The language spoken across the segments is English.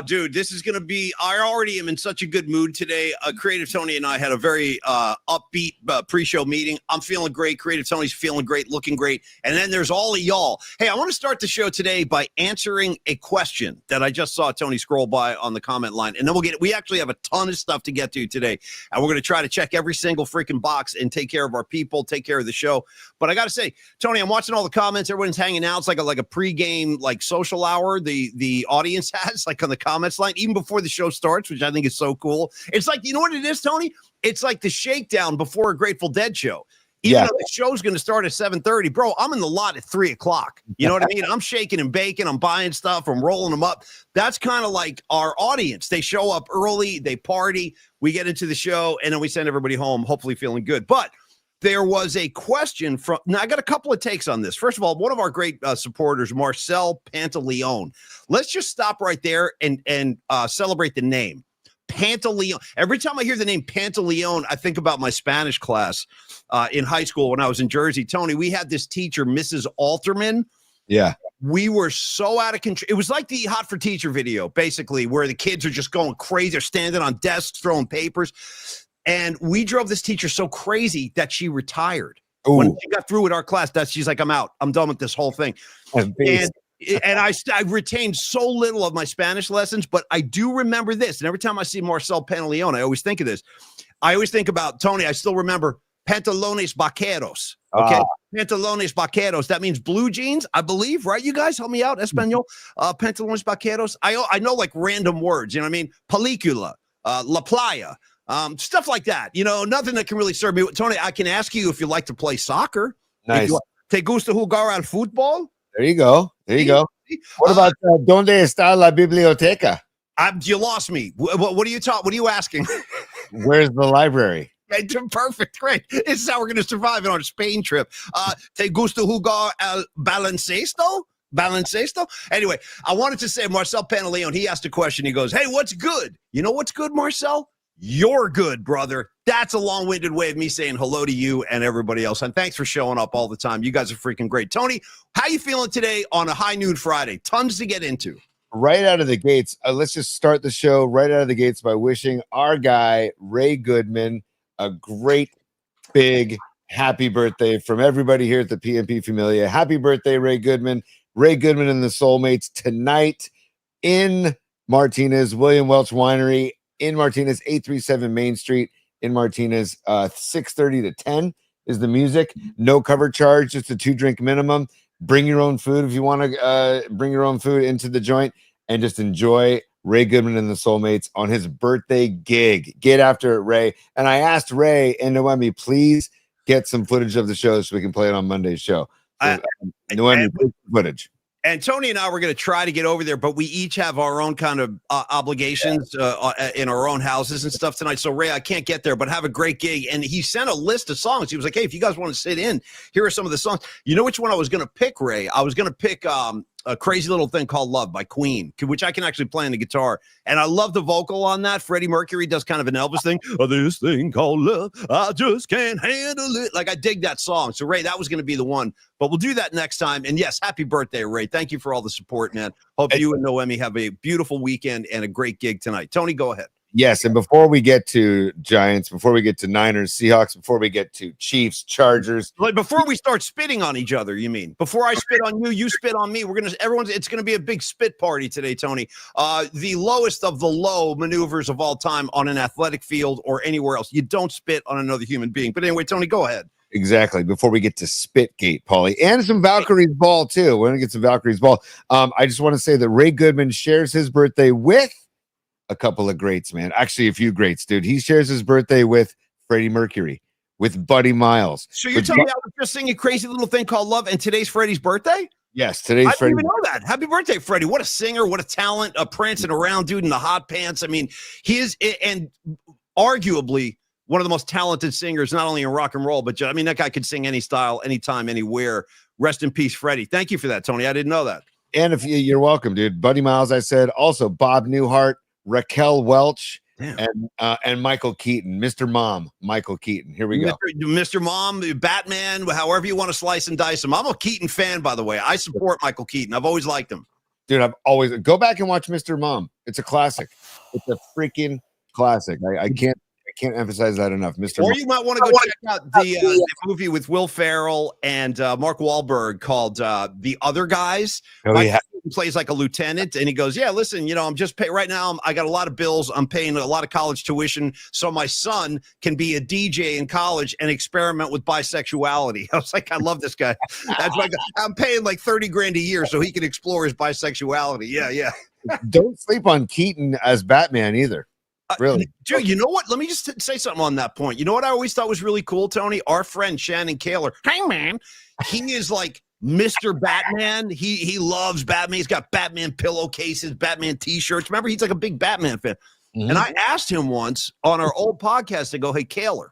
dude, this is going to be, I already am in such a good mood today. Creative Tony and I had a very upbeat pre-show meeting. I'm feeling great. Creative Tony's feeling great, looking great. And then there's all of y'all. Hey, I want to start the show today by answering a question that I just saw Tony scroll by on the comment line. And then we actually have a ton of stuff to get to today. And we're going to try to check every single freaking box and take care of our people, take care of the show. But I got to say, Tony, I'm watching all the comments. Everyone's hanging out. It's like a pregame, like social hour the audience has, like on the comments line, even before the show starts, which I think is so cool. It's like, you know what it is, Tony? It's like the shakedown before a Grateful Dead show. Even though the show's going to start at 7:30, bro, I'm in the lot at 3 o'clock. You know what I mean? I'm shaking and baking. I'm buying stuff. I'm rolling them up. That's kind of like our audience. They show up early. They party. We get into the show, and then we send everybody home, hopefully feeling good. But there was a question from, now I got a couple of takes on this. First of all, one of our great supporters, Marcel Pantaleon. Let's just stop right there and celebrate the name. Pantaleon. Every time I hear the name Pantaleon, I think about my Spanish class in high school when I was in Jersey. Tony, we had this teacher, Mrs. Alterman. Yeah. We were so out of control. It was like the Hot for Teacher video, basically, where the kids are just going crazy. They're standing on desks, throwing papers. And we drove this teacher so crazy that she retired. Ooh. When she got through with our class, she's like, I'm out. I'm done with this whole thing. And I retained so little of my Spanish lessons, but I do remember this. And every time I see Marcel Pantaleon, I always think of this. I always think about, Tony, I still remember pantalones vaqueros. Okay. Pantalones vaqueros. That means blue jeans, I believe, right? You guys help me out. Espanol. Pantalones vaqueros. I know like random words, you know what I mean? Película, La Playa. Stuff like that, you know, nothing that can really serve me. Tony, I can ask you if you like to play soccer. Nice. ¿Te gusta jugar al fútbol? There you go. There you go. What about ¿Dónde está la biblioteca? You lost me. What are you talking? What are you asking? Where's the library? Perfect. Great. This is how we're going to survive on our Spain trip. ¿Te gusta jugar al baloncesto? Baloncesto? Anyway, I wanted to say Marcel Pantaleon, he asked a question. He goes, hey, what's good? You know what's good, Marcel? You're good, brother. That's a long-winded way of me saying hello to you and everybody else. And thanks for showing up all the time. You guys are freaking great. Tony, how you feeling today on a high noon Friday? Tons to get into. Right out of the gates, let's just start the show right out of the gates by wishing our guy, Ray Goodman, a great, big, happy birthday from everybody here at the PNP Familia. Happy birthday, Ray Goodman. Ray Goodman and the Soulmates tonight in Martinez, William Welch Winery, in Martinez, 837 Main Street in Martinez, 6:30 to 10 is the music. No cover charge, just a 2-drink minimum. Bring your own food if you want to bring your own food into the joint and just enjoy Ray Goodman and the Soulmates on his birthday gig. Get after it, Ray. And I asked Ray and Noemi, please get some footage of the show so we can play it on Monday's show. So, Noemi, footage. And Tony and I were going to try to get over there, but we each have our own kind of obligations in our own houses and stuff tonight. So, Ray, I can't get there, but have a great gig. And he sent a list of songs. He was like, hey, if you guys want to sit in, here are some of the songs. You know which one I was going to pick, Ray? I was going to pick A Crazy Little Thing Called Love by Queen, which I can actually play on the guitar. And I love the vocal on that. Freddie Mercury does kind of an Elvis thing. Oh, this thing called love, I just can't handle it. Like, I dig that song. So, Ray, that was going to be the one. But we'll do that next time. And, yes, happy birthday, Ray. Thank you for all the support, man. Hope you and Noemi have a beautiful weekend and a great gig tonight. Tony, go ahead. Yes, and before we get to Giants, before we get to Niners, Seahawks, before we get to Chiefs, Chargers, like before we start spitting on each other, you mean? Before I spit on you, you spit on me. It's gonna be a big spit party today, Tony. The lowest of the low maneuvers of all time on an athletic field or anywhere else. You don't spit on another human being. But anyway, Tony, go ahead. Exactly. Before we get to Spitgate, Paulie, and some Valkyries ball too. We're gonna get some Valkyries ball. I just want to say that Ray Goodman shares his birthday with a couple of greats, man. Actually, a few greats, dude. He shares his birthday with Freddie Mercury, with Buddy Miles. So you're telling me I was just singing a Crazy Little Thing Called Love, and today's Freddie's birthday? Yes, today's Freddie. I didn't even know that. Happy birthday, Freddie. What a singer, what a talent, a prancing around dude in the hot pants. I mean, he is, and arguably one of the most talented singers, not only in rock and roll, but I mean, that guy could sing any style, anytime, anywhere. Rest in peace, Freddie. Thank you for that, Tony. I didn't know that. And if you're welcome, dude. Buddy Miles, I said. Also, Bob Newhart, Raquel Welch, and Michael Keaton, Mr. Mom, Michael Keaton. Here we go. Mr. Mom, Batman, however you want to slice and dice him. I'm a Keaton fan, by the way. I support Michael Keaton. I've always liked him. Dude, I've always go back and watch Mr. Mom. It's a classic. It's a freaking classic. I can't emphasize that enough. Mr. Or Mom. you might want to go check out the movie with Will Ferrell and Mark Wahlberg called The Other Guys. Oh, Mike yeah. Keaton plays like a lieutenant, and he goes, "Yeah, listen, I'm just paying right now. I got a lot of bills. I'm paying a lot of college tuition, so my son can be a DJ in college and experiment with bisexuality." I was like, I love this guy. That's like I'm paying like $30,000 a year so he can explore his bisexuality. Yeah. Don't sleep on Keaton as Batman either. Really? Dude, you know what? Let me just say something on that point. You know what I always thought was really cool, Tony? Our friend Shannon Kaler. Hey, man. He is like Mr. Batman. He loves Batman. He's got Batman pillowcases, Batman T-shirts. Remember, he's like a big Batman fan. Mm-hmm. And I asked him once on our old podcast to go, "Hey, Kaler,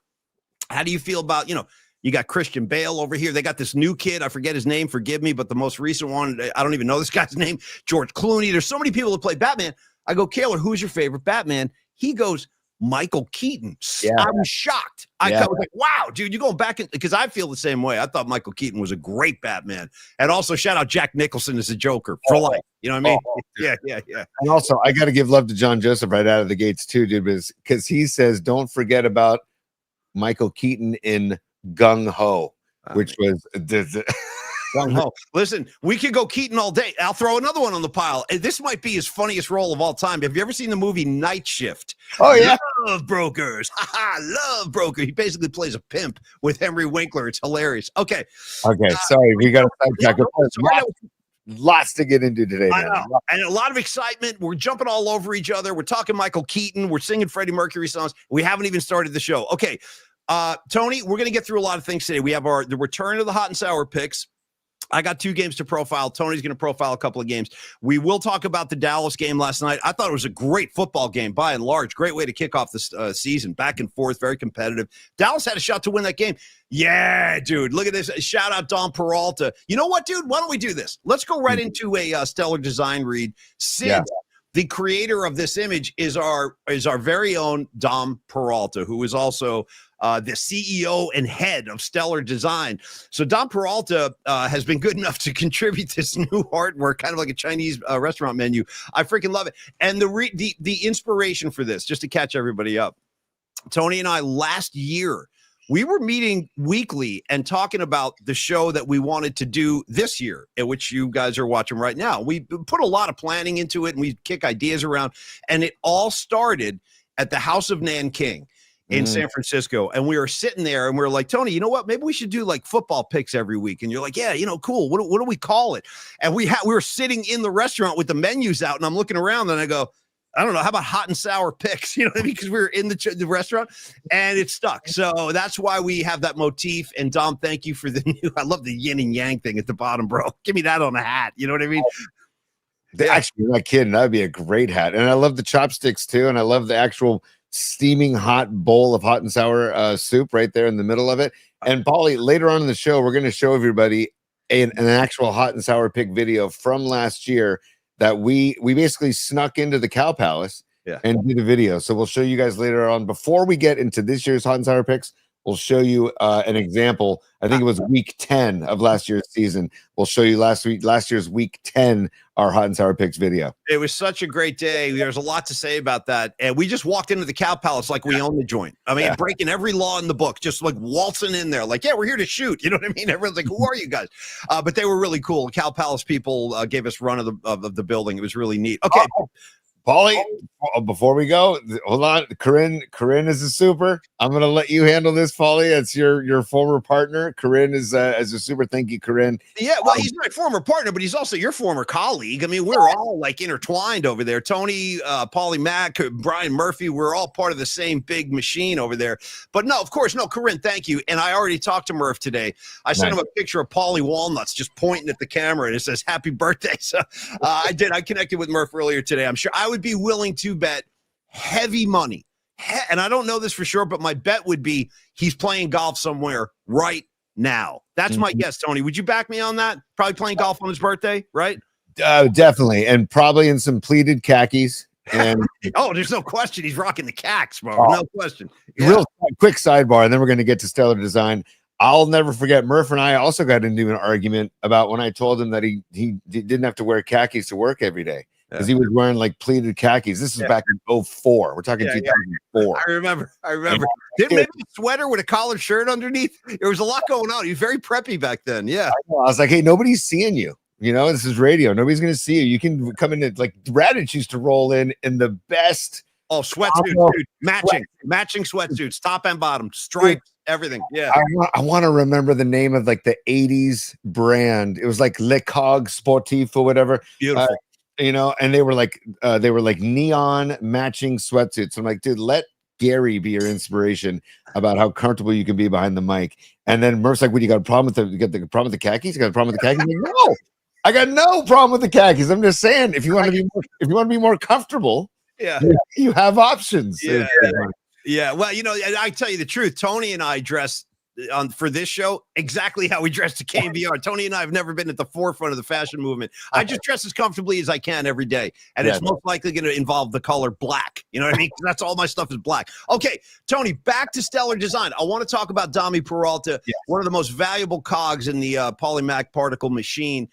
how do you feel about, you got Christian Bale over here. They got this new kid. I forget his name. Forgive me. But the most recent one, I don't even know this guy's name. George Clooney. There's so many people that play Batman." I go, "Kaler, who's your favorite Batman?" He goes, "Michael Keaton." Yeah. I'm shocked. I was like, wow, dude, you're going back in, because I feel the same way. I thought Michael Keaton was a great Batman. And also shout out Jack Nicholson as a Joker for life. You know what I mean? Yeah. And also, I got to give love to John Joseph right out of the gates too, dude, because he says, don't forget about Michael Keaton in Gung Ho, which was Listen, we could go Keaton all day. I'll throw another one on the pile. This might be his funniest role of all time. Have you ever seen the movie Night Shift? Oh, yeah. Love brokers. Love broker. He basically plays a pimp with Henry Winkler. It's hilarious. Okay. Sorry. We got to sidetrack. Lots to get into today, man. And a lot of excitement. We're jumping all over each other. We're talking Michael Keaton. We're singing Freddie Mercury songs. We haven't even started the show. Okay. Tony, we're going to get through a lot of things today. We have the return of the hot and sour picks. I got 2 games to profile. Tony's going to profile a couple of games. We will talk about the Dallas game last night. I thought it was a great football game by and large. Great way to kick off this season. Back and forth, very competitive. Dallas had a shot to win that game. Yeah, dude. Look at this. Shout out Don Peralta. You know what, dude? Why don't we do this? Let's go right into a stellar design read. Sid, the creator of this image, is our very own Dom Peralta, who is also the CEO and head of Stellar Design. So Dom Peralta has been good enough to contribute this new artwork, kind of like a Chinese restaurant menu. I freaking love it. And the inspiration for this, just to catch everybody up, Tony and I last year, we were meeting weekly and talking about the show that we wanted to do this year, which you guys are watching right now. We put a lot of planning into it, and we kick ideas around, and it all started at the House of Nanking in San Francisco. And we were sitting there and we were like, "Tony, you know what? Maybe we should do like football picks every week." And you're like, "Yeah, cool. What do we call it?" And we were sitting in the restaurant with the menus out, and I'm looking around and I go, "I don't know. How about hot and sour picks?" You know what I mean? Because we were in the restaurant and it stuck. So that's why we have that motif. And Dom, thank you for the new, I love the yin and yang thing at the bottom, bro. Give me that on a hat. You know what I mean? Actually, you're not kidding. That'd be a great hat. And I love the chopsticks too. And I love the actual steaming hot bowl of hot and sour soup right there in the middle of it. And Paulie, later on in the show, we're going to show everybody an actual hot and sour pick video from last year that we basically snuck into the Cow Palace and did a video. So we'll show you guys later on. Before we get into this year's hot and sour picks, we'll show you an example. I think it was week 10 of last year's season. We'll show you last year's week 10, our hot and sour picks video. It was such a great day. There's a lot to say about that. And we just walked into the Cow Palace like we own the joint. I mean, breaking every law in the book, just like waltzing in there. Like, yeah, we're here to shoot. You know what I mean? Everyone's like, "Who are you guys?" But they were really cool. Cow Palace people gave us run of the building. It was really neat. Okay. Paulie, before we go, hold on. Corinne is a super. I'm going to let you handle this, Paulie. It's your former partner. Corinne is as a super. Thank you, Corinne. Yeah, well, he's my former partner, but he's also your former colleague. I mean, we're all like intertwined over there. Tony, Paulie Mack, Brian Murphy, we're all part of the same big machine over there. But no, of course, no, Corinne, thank you. And I already talked to Murph today. I sent him a picture of Paulie Walnuts just pointing at the camera, and it says, "Happy birthday." So I did. I connected with Murph earlier today. I'm sure I would be willing to bet heavy money. And I don't know this for sure, but my bet would be he's playing golf somewhere right now. That's my guess, Tony. Would you back me on that? Probably playing golf on his birthday, right? Definitely. And probably in some pleated khakis. And oh, there's no question. He's rocking the cacks, bro. No question. Real quick sidebar, and then we're going to get to Stellar Design. I'll never forget. Murph and I also got into an argument about when I told him that he didn't have to wear khakis to work every day because he was wearing like pleated khakis. This is back in 04. We're talking 2004. I remember. Didn't maybe a sweater with a collared shirt underneath? There was a lot going on. He was very preppy back then. Yeah. I was like, hey, nobody's seeing you. You know, this is radio. Nobody's going to see you. You can come in like Radich used to roll in the best. Oh, sweatsuits, dude. Matching sweatsuits, top and bottom, stripes, everything. Yeah. I want to remember the name of like the 80s brand. It was like Le Cog Sportif or whatever. Beautiful. You know, and they were like neon matching sweatsuits. I'm like, dude, let Gary be your inspiration about how comfortable you can be behind the mic. And then Murph's like, what, you got a problem with the problem with the khakis? You got a problem with the khakis? Like, no, I got no problem with the khakis. I'm just saying, if you want to be more comfortable, you have options. Yeah. Well, you know, I tell you the truth. Tony and I dress for this show exactly how we dress to KVR. Tony and I have never been at the forefront of the fashion movement. I just dress as comfortably as I can every day, and it's most likely going to involve the color black. You know what I mean? That's all my stuff is black. Okay, Tony, back to Stellar Design. I want to talk about Dami Peralta, one of the most valuable cogs in the Polymac particle machine.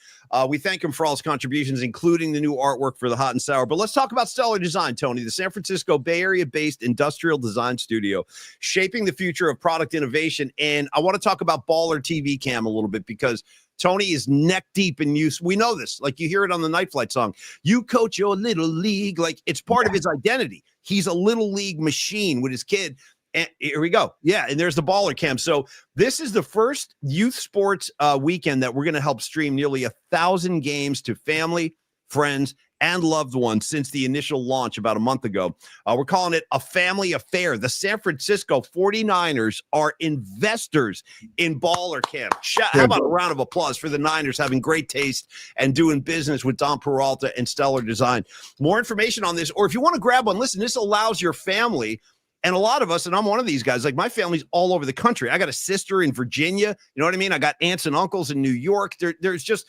We thank him for all his contributions, including the new artwork for the Hot and Sour. But let's talk about Stellar Design, Tony, the San Francisco Bay Area-based industrial design studio, shaping the future of product innovation. And I want to talk about Baller TV Cam a little bit because Tony is neck deep in use. We know this. Like you hear it on the Night Flight song. You coach your little league. Like it's part of his identity. He's a little league machine with his kid. And here we go. Yeah, and there's the Baller Cam. So this is the first youth sports weekend that we're going to help stream nearly 1,000 games to family, friends, and loved ones since the initial launch about a month ago. We're calling it a family affair. The San Francisco 49ers are investors in Baller Cam. How about a round of applause for the Niners having great taste and doing business with Don Peralta and Stellar Design. More information on this, or if you want to grab one, listen, this allows your family. And a lot of us, and I'm one of these guys, like my family's all over the country. I got a sister in Virginia. You know what I mean? I got aunts and uncles in New York. There's just,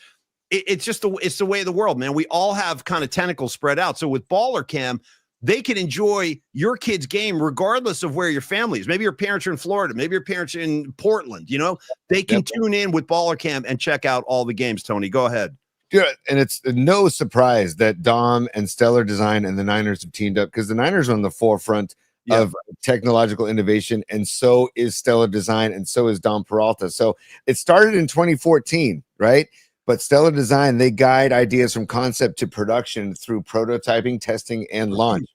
it's the way of the world, man. We all have kind of tentacles spread out. So with Baller Cam, they can enjoy your kid's game regardless of where your family is. Maybe your parents are in Florida. Maybe your parents are in Portland. You know, they can tune in with Baller Cam and check out all the games, Tony. Go ahead. Yeah, and it's no surprise that Dom and Stellar Design and the Niners have teamed up because the Niners are on the forefront of technological innovation, and so is Stellar Design, and so is Don Peralta. So it started in 2014, right? But Stellar Design, they guide ideas from concept to production through prototyping, testing, and launch.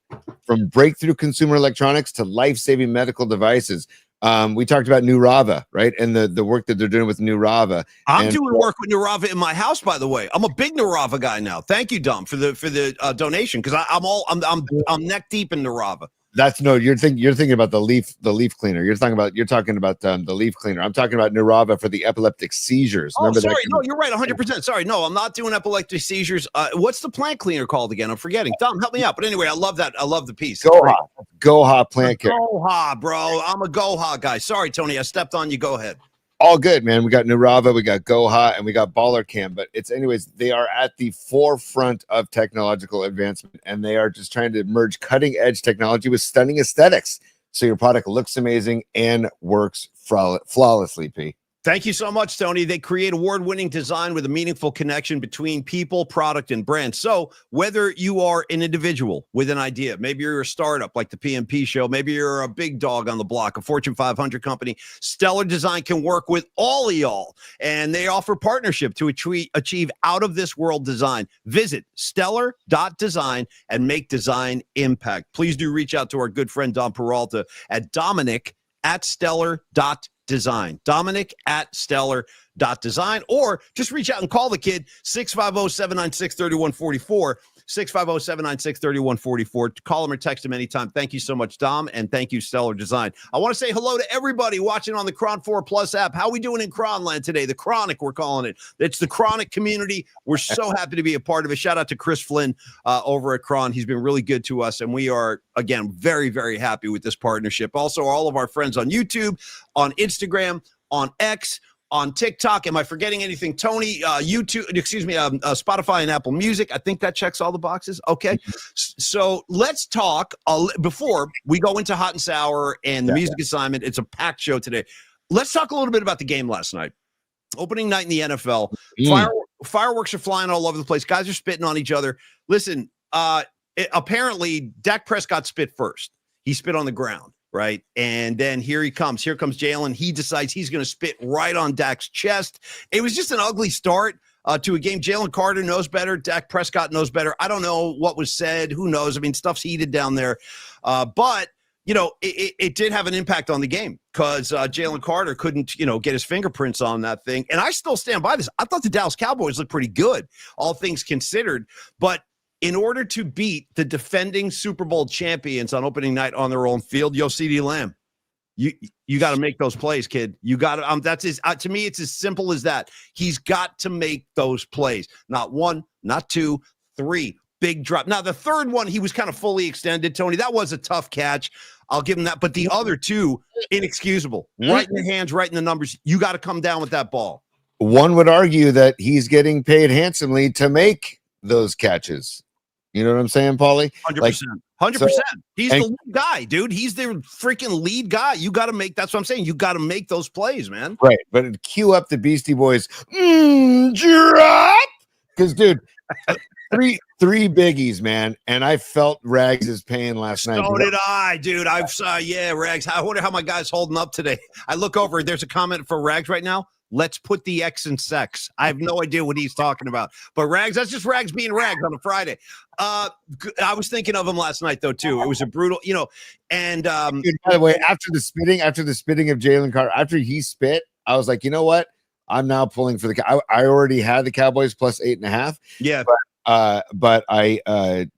From breakthrough consumer electronics to life-saving medical devices. We talked about New Rava, right? And the work that they're doing with New Rava. I'm doing work with New Rava in my house, by the way. I'm a big New Rava guy now. Thank you, Dom, for the donation, because I'm neck deep in New Rava. That's you're thinking about the leaf cleaner. You're talking about the leaf cleaner. I'm talking about Nurava for the epileptic seizures. Oh, sorry. No, you're right. 100%. Sorry. No, I'm not doing epileptic seizures. What's the plant cleaner called again? I'm forgetting. Dom, help me out. But anyway, I love that. I love the piece. Goha plant care. Goha, bro. I'm a Goha guy. Sorry, Tony. I stepped on you. Go ahead. All good, man. We got Nurava, we got Goha, and we got Baller Cam. But they are at the forefront of technological advancement, and they are just trying to merge cutting edge technology with stunning aesthetics. So your product looks amazing and works flawlessly, P. Thank you so much, Tony. They create award-winning design with a meaningful connection between people, product, and brand. So whether you are an individual with an idea, maybe you're a startup like the PMP show, maybe you're a big dog on the block, a Fortune 500 company, Stellar Design can work with all of y'all. And they offer partnership to achieve out-of-this-world design. Visit stellar.design and make design impact. Please do reach out to our good friend Don Peralta at Dominic@stellar.design. Dominic@stellar.design, or just reach out and call the kid 650-796-3144. 650-796-3144. Call him or text him anytime. Thank you so much, Dom, and thank you, Stellar Design. I want to say hello to everybody watching on the Cron 4 Plus app. How are we doing in Cronland today? The Chronic, we're calling it. It's the Chronic community. We're so happy to be a part of it. Shout out to Chris Flynn over at Cron. He's been really good to us, and we are, again, very, very happy with this partnership. Also, all of our friends on YouTube, on Instagram, on X, on TikTok. Am I forgetting anything? Tony, Spotify and Apple Music. I think that checks all the boxes. Okay. So let's talk before we go into Hot and Sour and the music assignment. It's a packed show today. let's talk a little bit about the game last night. Opening night in the NFL. Fireworks are flying all over the place. Guys are spitting on each other. Listen, apparently Dak Prescott spit first. He spit on the ground, right? And then here he comes. Here comes Jalen. He decides he's going to spit right on Dak's chest. It was just an ugly start to a game. Jalen Carter knows better. Dak Prescott knows better. I don't know what was said. Who knows? I mean, stuff's heated down there. But it did have an impact on the game because Jalen Carter couldn't, get his fingerprints on that thing. And I still stand by this. I thought the Dallas Cowboys looked pretty good, all things considered. But in order to beat the defending Super Bowl champions on opening night on their own field, CeeDee Lamb, you got to make those plays, kid. You got to. That's to me, it's as simple as that. He's got to make those plays. Not one, not two, three. Big drop. Now, the third one, he was kind of fully extended, Tony. That was a tough catch. I'll give him that. But the other two, inexcusable. Right in the hands, right in the numbers. You got to come down with that ball. One would argue that he's getting paid handsomely to make those catches. You know what I'm saying, Paulie? 100%. 100%. He's the lead guy, dude. He's the freaking lead guy. You got to make, that's what I'm saying. You got to make those plays, man. Right. But cue up the Beastie Boys. Drop. Because, dude, three biggies, man. And I felt Rags' pain last night. So did I, dude. Rags. I wonder how my guy's holding up today. I look over. There's a comment for Rags right now. Let's put the X in sex. I have no idea what he's talking about. But Rags, that's just Rags being Rags on a Friday. I was thinking of him last night, though, too. It was a brutal, and dude, by the way, after the spitting of Jalen Carter, after he spit, I was like, you know what? I'm now pulling for I already had the Cowboys plus 8.5. Yeah. But I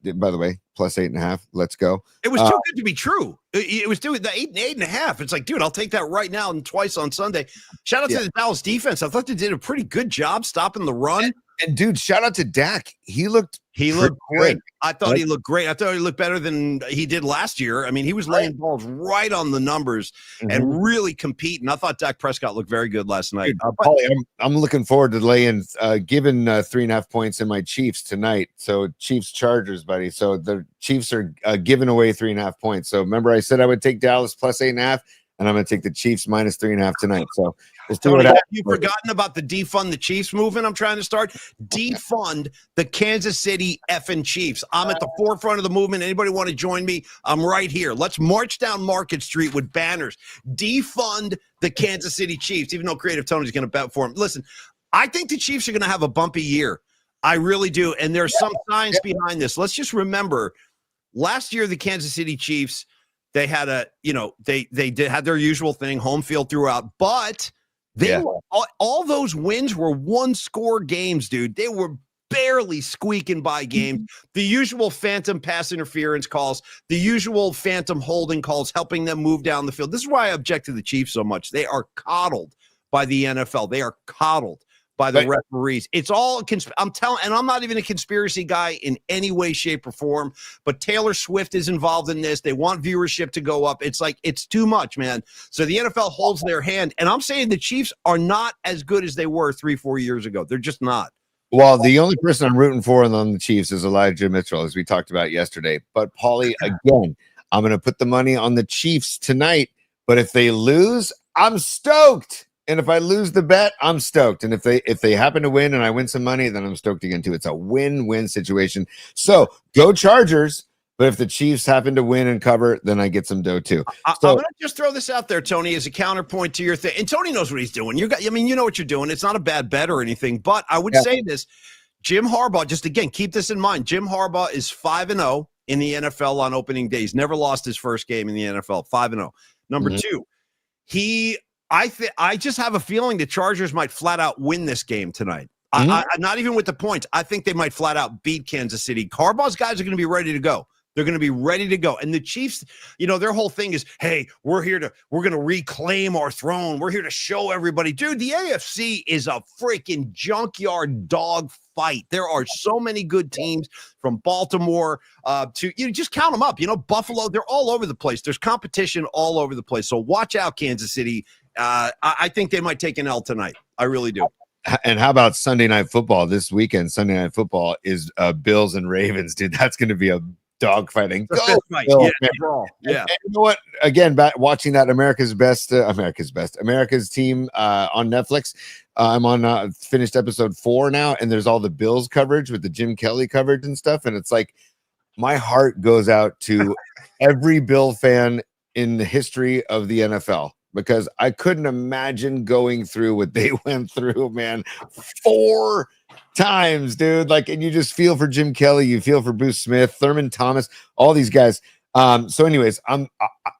by the way, plus 8.5. Let's go. It was too good to be true. It was doing the 8.5. It's like, dude, I'll take that right now and twice on Sunday. Shout out to the Dallas defense. I thought they did a pretty good job stopping the run. And dude, shout out to Dak. He looked great. I thought he looked great. I thought he looked better than he did last year. I mean, he was laying balls right on the numbers and really competing. I thought Dak Prescott looked very good last night. Paulie, I'm looking forward to laying giving 3.5 points in my Chiefs tonight. So Chiefs Chargers, buddy. So the Chiefs are giving away 3.5 points. So remember, I said I would take Dallas plus 8.5. And I'm going to take the Chiefs minus 3.5 tonight. So Tony, have you forgotten about the defund the Chiefs movement I'm trying to start? Defund the Kansas City effing Chiefs. I'm at the forefront of the movement. Anybody want to join me? I'm right here. Let's march down Market Street with banners. Defund the Kansas City Chiefs, even though Creative Tony's going to bet for him. Listen, I think the Chiefs are going to have a bumpy year. I really do. And there's some science behind this. Let's just remember, last year, the Kansas City Chiefs, they had had their usual thing, home field throughout, but all those wins were one-score games, dude. They were barely squeaking by games. The usual phantom pass interference calls, the usual phantom holding calls, helping them move down the field. This is why I object to the Chiefs so much. They are coddled by the NFL. They are coddled by the referees. It's all I'm telling, and I'm not even a conspiracy guy in any way, shape, or form, but Taylor Swift is involved in this. They want viewership to go up. It's like, it's too much, man. So the NFL holds their hand, and I'm saying the Chiefs are not as good as they were 3-4 years ago. They're just not. Well, the only person I'm rooting for on the Chiefs is Elijah Mitchell, as we talked about yesterday. But Paulie, again, I'm going to put the money on the Chiefs tonight, but if they lose, I'm stoked. And if I lose the bet, I'm stoked. And if they happen to win and I win some money, then I'm stoked again too. It's a win-win situation. So go Chargers. But if the Chiefs happen to win and cover, then I get some dough too. I'm going to just throw this out there, Tony, as a counterpoint to your thing. And Tony knows what he's doing. You know what you're doing. It's not a bad bet or anything. But I would say this: Jim Harbaugh. Just again, keep this in mind. Jim Harbaugh is 5-0 in the NFL on opening days. Never lost his first game in the NFL. 5-0. Number two, I just have a feeling the Chargers might flat out win this game tonight. I not even with the points. I think they might flat out beat Kansas City. Harbaugh's guys are going to be ready to go. They're going to be ready to go. And the Chiefs, their whole thing is, hey, we're going to reclaim our throne. We're here to show everybody. Dude, the AFC is a freaking junkyard dog fight. There are so many good teams from Baltimore to, just count them up. Buffalo, they're all over the place. There's competition all over the place. So watch out, Kansas City. I think they might take an L tonight. I really do. And how about Sunday Night Football this weekend? Sunday Night Football is Bills and Ravens, dude. That's going to be a dogfighting. The Go, fist fight. Bill, Yeah, man. brawl. Yeah. And you know what? Again, watching that America's team on Netflix. I'm on finished episode 4 now, and there's all the Bills coverage with the Jim Kelly coverage and stuff. And it's like my heart goes out to every Bill fan in the history of the NFL, because I couldn't imagine going through what they went through, man. 4 times, dude. Like, and you just feel for Jim Kelly, you feel for Bruce Smith, Thurman Thomas, all these guys. So anyways, I'm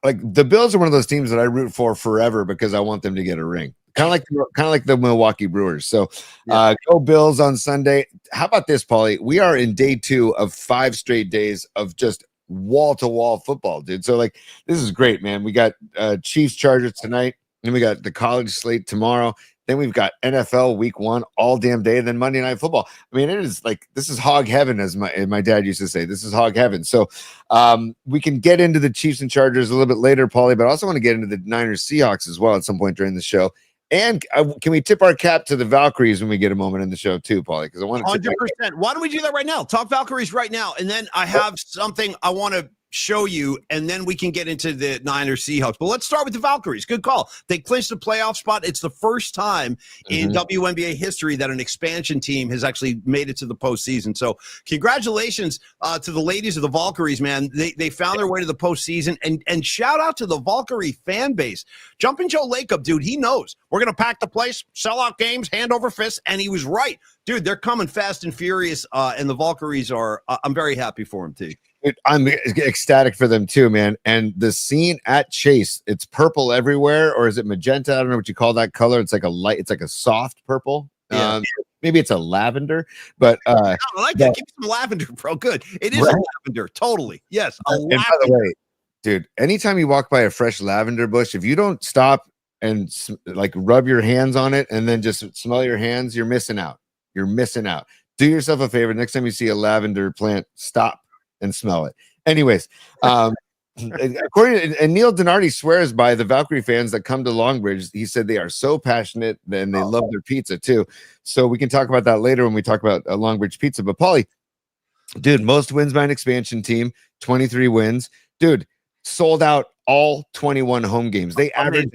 like, the Bills are one of those teams that I root for forever because I want them to get a ring. Kind of like the Milwaukee Brewers. So go Bills on Sunday. How about this, Paulie? We are in day 2 of 5 straight days of just wall-to-wall football, dude. So like, this is great, man. We got Chiefs Chargers tonight, and we got the college slate tomorrow. Then we've got NFL week 1 all damn day, and then Monday Night Football. I mean, it is like, this is hog heaven, as my dad used to say. This is hog heaven. So we can get into the Chiefs and Chargers a little bit later, Paulie, but I also want to get into the Niners Seahawks as well at some point during the show. And can we tip our cap to the Valkyries when we get a moment in the show too, Paulie? Because I want to 100%. Why don't we do that right now? Talk Valkyries right now, and then I have something I want to show you, and then we can get into the Niners Seahawks. But let's start with the Valkyries. Good call. They clinched the playoff spot. It's the first time in WNBA history that an expansion team has actually made it to the postseason. So congratulations to the ladies of the Valkyries, man. They found their way to the postseason, and shout out to the Valkyrie fan base. Jumping Joe Lacob, dude, he knows. We're going to pack the place, sell out games, hand over fist, and he was right. Dude, they're coming fast and furious, and the Valkyries are I'm very happy for them, too. I'm ecstatic for them too, man. And the scene at Chase, it's purple everywhere, or is it magenta? I don't know what you call that color. It's like it's like a soft purple. Yeah. Maybe it's a lavender, but I like that. Give me some lavender, bro. Good. It is a lavender, totally. Yes. And by the way, dude, anytime you walk by a fresh lavender bush, if you don't stop and like rub your hands on it and then just smell your hands, you're missing out. You're missing out. Do yourself a favor. Next time you see a lavender plant, stop and smell it. Anyways, according to, and Neil Donardi swears by the Valkyrie fans that come to Longbridge. He said they are so passionate and they love their pizza too. So we can talk about that later when we talk about Longbridge pizza. But Paulie, dude, most wins by an expansion team, 23 wins. Dude, sold out all 21 home games. They averaged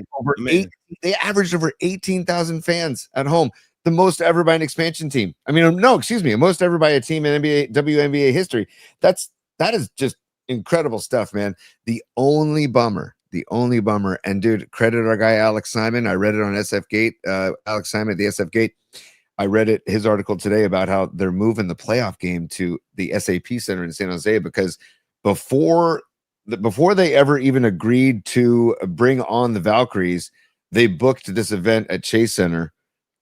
over 18,000 fans at home. The most ever by an expansion team. I mean, no, excuse me, most ever by a team in WNBA history. That is just incredible stuff, man. The only bummer, and dude, credit our guy Alex Simon. I read it on SFGate. Alex Simon at the SFGate. I read his article today about how they're moving the playoff game to the SAP Center in San Jose, because before they ever even agreed to bring on the Valkyries, they booked this event at Chase Center.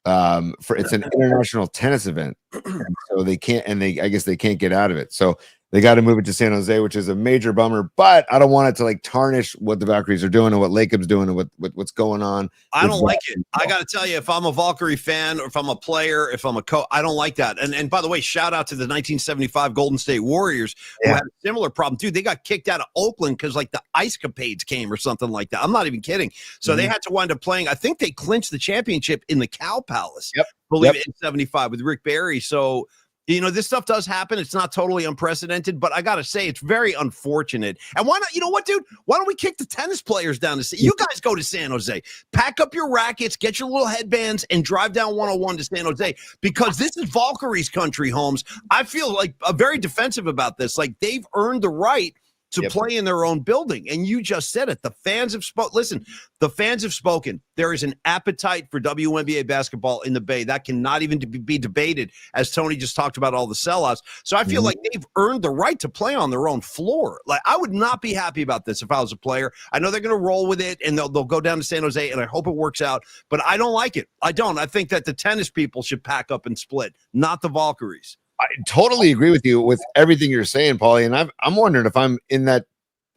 It's an international tennis event, and so I guess they can't get out of it. So they got to move it to San Jose, which is a major bummer. But I don't want it to like tarnish what the Valkyries are doing and what Lacob's doing and what's going on. I don't like it. I got to tell you, if I'm a Valkyrie fan or if I'm a player, if I'm a coach, I don't like that. And by the way, shout out to the 1975 Golden State Warriors who had a similar problem. Dude, they got kicked out of Oakland because like the Ice Capades came or something like that. I'm not even kidding. So they had to wind up playing. I think they clinched the championship in the Cow Palace. Believe it, in 75 with Rick Barry. So you know, this stuff does happen. It's not totally unprecedented, but I got to say, it's very unfortunate. And why not? You know what, dude? Why don't we kick the tennis players down to San? You guys go to San Jose, pack up your rackets, get your little headbands, and drive down 101 to San Jose, because this is Valkyries country, Holmes. I feel like very defensive about this. Like, they've earned the right to play in their own building. And you just said it. The fans have spoken. Listen, the fans have spoken. There is an appetite for WNBA basketball in the Bay. That cannot even be debated, as Tony just talked about all the sellouts. So I feel like they've earned the right to play on their own floor. Like, I would not be happy about this if I was a player. I know they're going to roll with it, and they'll go down to San Jose, and I hope it works out. But I don't like it. I don't. I think that the tennis people should pack up and split, not the Valkyries. I totally agree with you with everything you're saying, Paulie. And I'm wondering if I'm in that.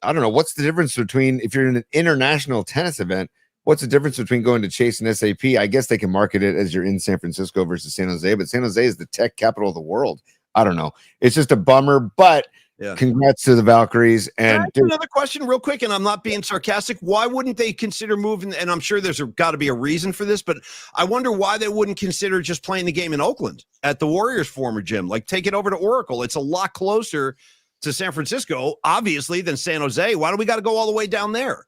I don't know. What's the difference between, if you're in an international tennis event, what's the difference between going to Chase and SAP? I guess they can market it as you're in San Francisco versus San Jose, but San Jose is the tech capital of the world. I don't know. It's just a bummer, but congrats to the Valkyries. And another question real quick, and I'm not being sarcastic. Why wouldn't they consider moving? And I'm sure there's got to be a reason for this, but I wonder why they wouldn't consider just playing the game in Oakland at the Warriors' former gym. Like, take it over to Oracle. It's a lot closer to San Francisco, obviously, than San Jose. Why do we got to go all the way down there?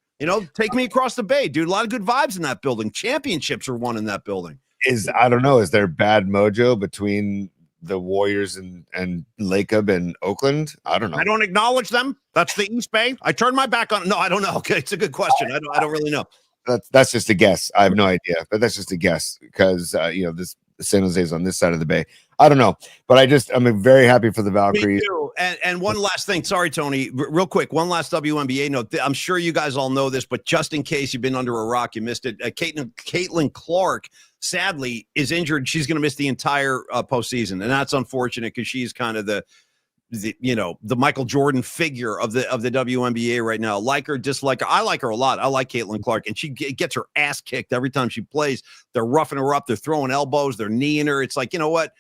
Take me across the bay, dude. A lot of good vibes in that building. Championships are won in that building. I don't know. Is there bad mojo between the Warriors and Lacob and Oakland? I don't know. I don't acknowledge them. That's the East Bay. I turned my back on. No, I don't know. Okay, it's a good question. I don't really know. That's just a guess. I have no idea, but that's just a guess because this San Jose is on this side of the bay. I don't know, but I'm very happy for the Valkyries. Me too. And one last thing. Sorry, Tony. Real quick. One last WNBA note. I'm sure you guys all know this, but just in case you've been under a rock, you missed it. Caitlin Clark, sadly, is injured. She's going to miss the entire postseason, and that's unfortunate because she's kind of the Michael Jordan figure of the WNBA right now. Like her, dislike her. I like her a lot. I like Caitlin Clark, and she gets her ass kicked every time she plays. They're roughing her up. They're throwing elbows. They're kneeing her. It's like, you know what?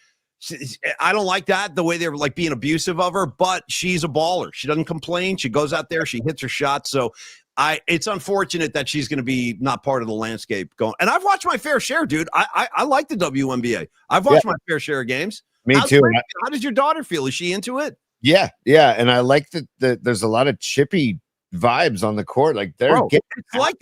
I don't like that, the way they're like being abusive of her, but she's a baller. She doesn't complain. She goes out there. She hits her shots. So it's unfortunate that she's going to be not part of the landscape going. And I've watched my fair share, dude. I like the WNBA. I've watched my fair share of games. Me too. How does your daughter feel? Is she into it? Yeah. And I like that there's a lot of chippy vibes on the court. Like it's like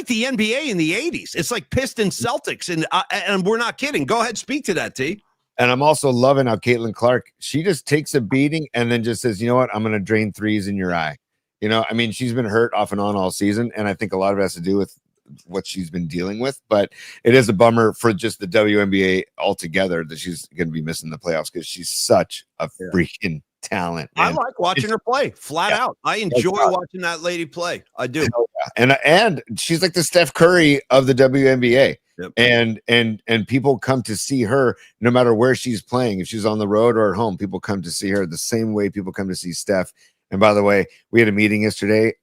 the NBA in the 80s. It's like Pistons Celtics, and we're not kidding. Go ahead, speak to that, T. And I'm also loving how Caitlin Clark, she just takes a beating and then just says, you know what, I'm going to drain threes in your eye. She's been hurt off and on all season, and I think a lot of it has to do with what she's been dealing with. But it is a bummer for just the WNBA altogether that she's going to be missing the playoffs because she's such a freaking talent. Man. I like watching her play flat out. I enjoy watching that lady play. I do. And she's like the Steph Curry of the WNBA. Yep. And people come to see her no matter where she's playing. If she's on the road or at home, people come to see her the same way people come to see Steph. And by the way, we had a meeting yesterday.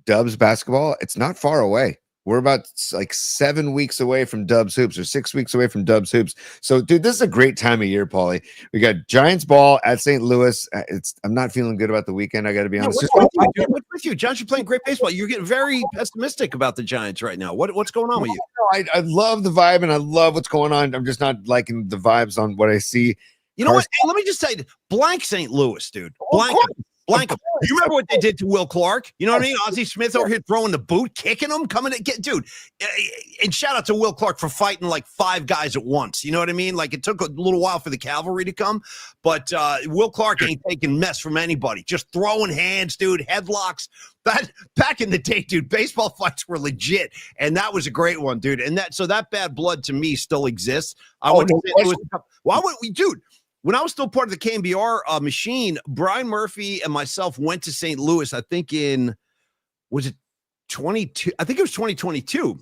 Dubs basketball, it's not far away. We're about like 7 weeks away from Dubs hoops, or 6 weeks away from Dubs hoops. So, dude, this is a great time of year, Paulie. We got Giants ball at St. Louis. I'm not feeling good about the weekend. I got to be honest. What's with you? Giants are playing great baseball. You're getting very pessimistic about the Giants right now. What's going on with you? I love the vibe and I love what's going on. I'm just not liking the vibes on what I see. You know what? Hey, let me just say, blank St. Louis, dude. Blank them. You remember what they did to Will Clark? You know what I mean? Ozzie Smith over here throwing the boot, kicking him, coming to get, dude. And shout out to Will Clark for fighting like 5 guys at once. You know what I mean? Like, it took a little while for the cavalry to come, but Will Clark ain't taking mess from anybody. Just throwing hands, dude, headlocks. Back in the day, dude, baseball fights were legit, and that was a great one, dude. And that bad blood to me still exists. Why would we, dude? When I was still part of the KNBR machine, Brian Murphy and myself went to St. Louis, I think was it 22? I think it was 2022.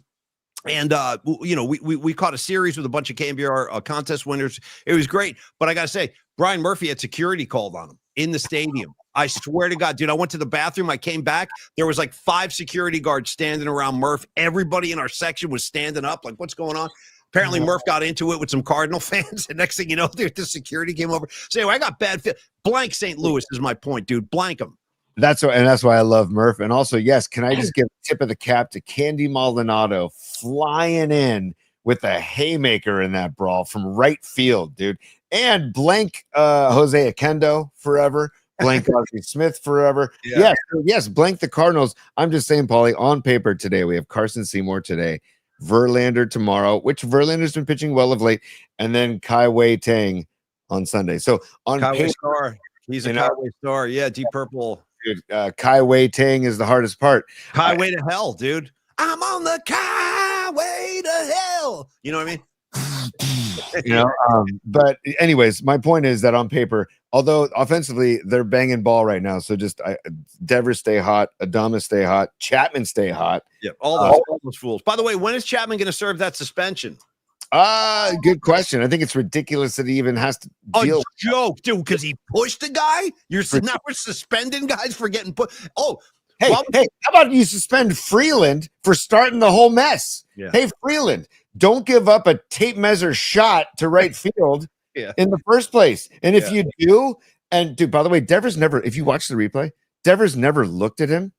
And, we caught a series with a bunch of KNBR contest winners. It was great. But I got to say, Brian Murphy had security called on him in the stadium. I swear to God, dude, I went to the bathroom. I came back. There was like 5 security guards standing around Murph. Everybody in our section was standing up. Like, what's going on? Apparently, Murph got into it with some Cardinal fans. And next thing you know, the security came over. So anyway, I got bad fit. Blank St. Louis is my point, dude. Blank them. That's why I love Murph. And also, yes, can I just give a tip of the cap to Candy Maldonado flying in with a haymaker in that brawl from right field, dude. And blank Jose Akendo forever. Blank Ozzie Smith forever. Yeah. Yes, blank the Cardinals. I'm just saying, Paulie, on paper today, we have Carson Seymour today, Verlander tomorrow, which Verlander's been pitching well of late, and then Kai Wei Tang on Sunday. So on paper, star. He's a Kai Wei star. Yeah, Deep Purple. Dude, Kai Wei Tang is the hardest part. Kai Wei to hell, dude. I'm on the Kai Wei to hell. You know what I mean? But anyways, my point is that on paper, although offensively they're banging ball right now, so just Devers stay hot, Adames stay hot, Chapman stay hot. Yeah, all those fools. By the way, when is Chapman going to serve that suspension? Good question. I think it's ridiculous that he even has to deal. Joke, dude, because he pushed a guy. Now we're suspending guys for getting put. Oh, hey, how about you suspend Freeland for starting the whole mess? Yeah. Hey, Freeland, don't give up a tape measure shot to right field in the first place. And if you do, and dude, by the way, Devers never, if you watch the replay, Devers never looked at him.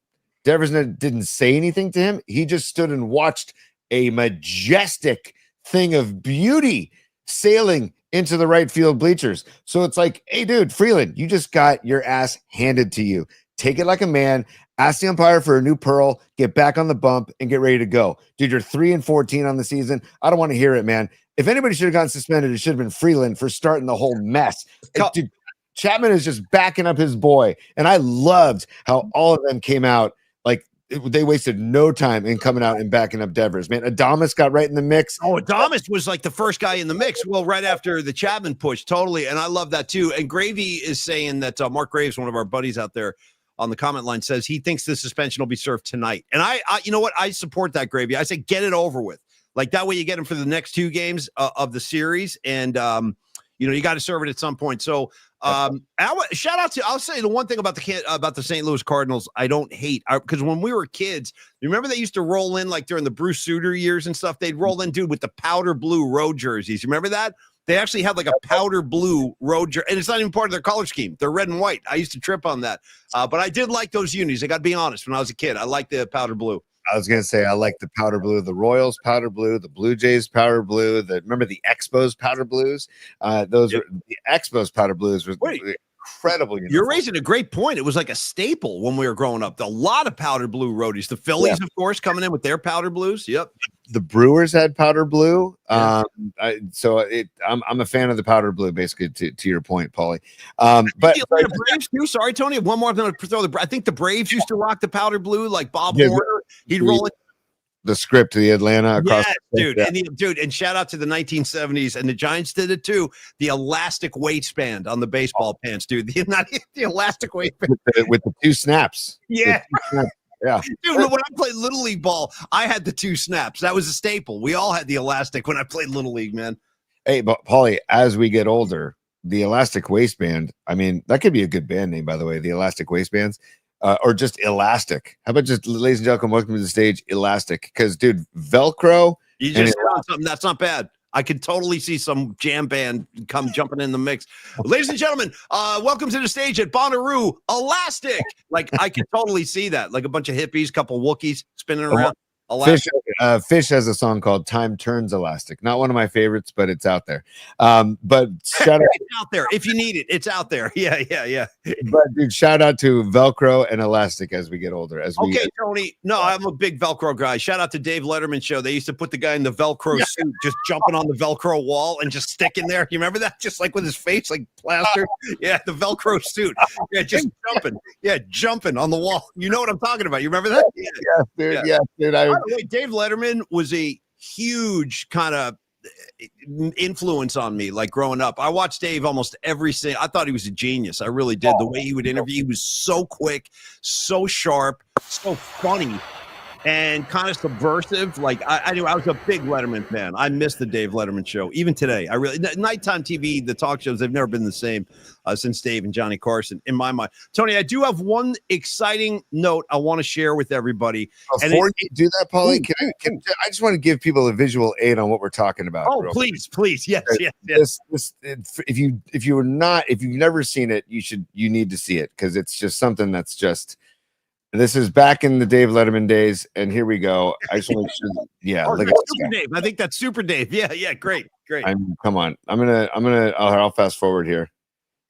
Devers didn't say anything to him. He just stood and watched a majestic thing of beauty sailing into the right field bleachers. So it's like, hey, dude, Freeland, you just got your ass handed to you. Take it like a man. Ask the umpire for a new pearl, get back on the bump, and get ready to go. Dude, you're 3-14 on the season. I don't want to hear it, man. If anybody should have gotten suspended, it should have been Freeland for starting the whole mess. Dude, Chapman is just backing up his boy. And I loved how all of them came out. Like, they wasted no time in coming out and backing up Devers, man. Adames got right in the mix. Oh, Adames was like the first guy in the mix. Well, right after the Chapman push, totally. And I love that too. And Gravy is saying that Mark Graves, one of our buddies out there on the comment line, says he thinks the suspension will be served tonight. And I you know what? I support that, Gravy. I say get it over with. Like that way you get him for the next 2 games of the series. And, you got to serve it at some point. So shout out to, I'll say the one thing about the St. Louis Cardinals I don't hate, because when we were kids, remember they used to roll in like during the Bruce Sutter years and stuff, they'd roll in, dude, with the powder blue road jerseys. Remember that? They actually had like a powder blue road jersey, and it's not even part of their color scheme. They're red and white. I used to trip on that. But I did like those unis. I got to be honest. When I was a kid, I liked the powder blue. I was going to say, I like the powder blue, the Royals powder blue, the Blue Jays powder blue, remember the Expos powder blues? Those were the Expos powder blues. Incredible. You're raising a great point. It was like a staple when we were growing up. A lot of powder blue roadies. The Phillies, of course, coming in with their powder blues. Yep. The Brewers had powder blue. I'm a fan of the powder blue, basically, to your point, Paulie. But the Braves too. Sorry, Tony. One more thing to throw I think the Braves used to rock the powder blue, like Bob Horner. He'd roll it. The script to the Atlanta across dude. And shout out to the 1970s, and the Giants did it too. The elastic waistband on the baseball pants, dude. The elastic waistband with the 2 snaps. Yeah. Yeah, dude. When I played Little League ball, I had the 2 snaps. That was a staple. We all had the elastic when I played Little League, man. Hey, but Paulie, as we get older, the elastic waistband. I mean, that could be a good band name, by the way. The elastic waistbands, or just elastic. How about just, ladies and gentlemen, welcome to the stage, elastic? Because, dude, Velcro. You just said something that's not bad. I could totally see some jam band come jumping in the mix. Ladies and gentlemen, welcome to the stage at Bonnaroo, Elastic. Like, I could totally see that. Like a bunch of hippies, couple Wookiees spinning around. Fish has a song called Time Turns Elastic. Not one of my favorites, but it's out there. But shout out, it's out there. If you need it, it's out there. Yeah. But dude, shout out to Velcro and Elastic as we get older. Tony. No, I'm a big Velcro guy. Shout out to Dave Letterman show. They used to put the guy in the Velcro suit, just jumping on the Velcro wall and just sticking there. You remember that? Just like with his face like plastered. Yeah, the Velcro suit. Yeah, just jumping. Yeah, jumping on the wall. You know what I'm talking about. You remember that? Yeah, dude. Dave Letterman was a huge kind of influence on me, like growing up. I watched Dave almost every single. I thought he was a genius. I really did. The way he would interview, he was so quick, so sharp, so funny, and kind of subversive. Like I knew I was a big Letterman fan. I miss the Dave Letterman show even today. I really nighttime TV, the talk shows, they've never been the same since Dave and Johnny Carson. In my mind, Tony, I do have one exciting note I want to share with everybody. Before you do that, Paulie, I just want to give people a visual aid on what we're talking about. Oh, please, yes. If you've never seen it, you need to see it, because it's just something that's just. This is back in the Dave Letterman days, and here we go. I just want to make sure. Look at Super Dave. I think that's Super Dave. Yeah, great. Come on. I'll fast forward here.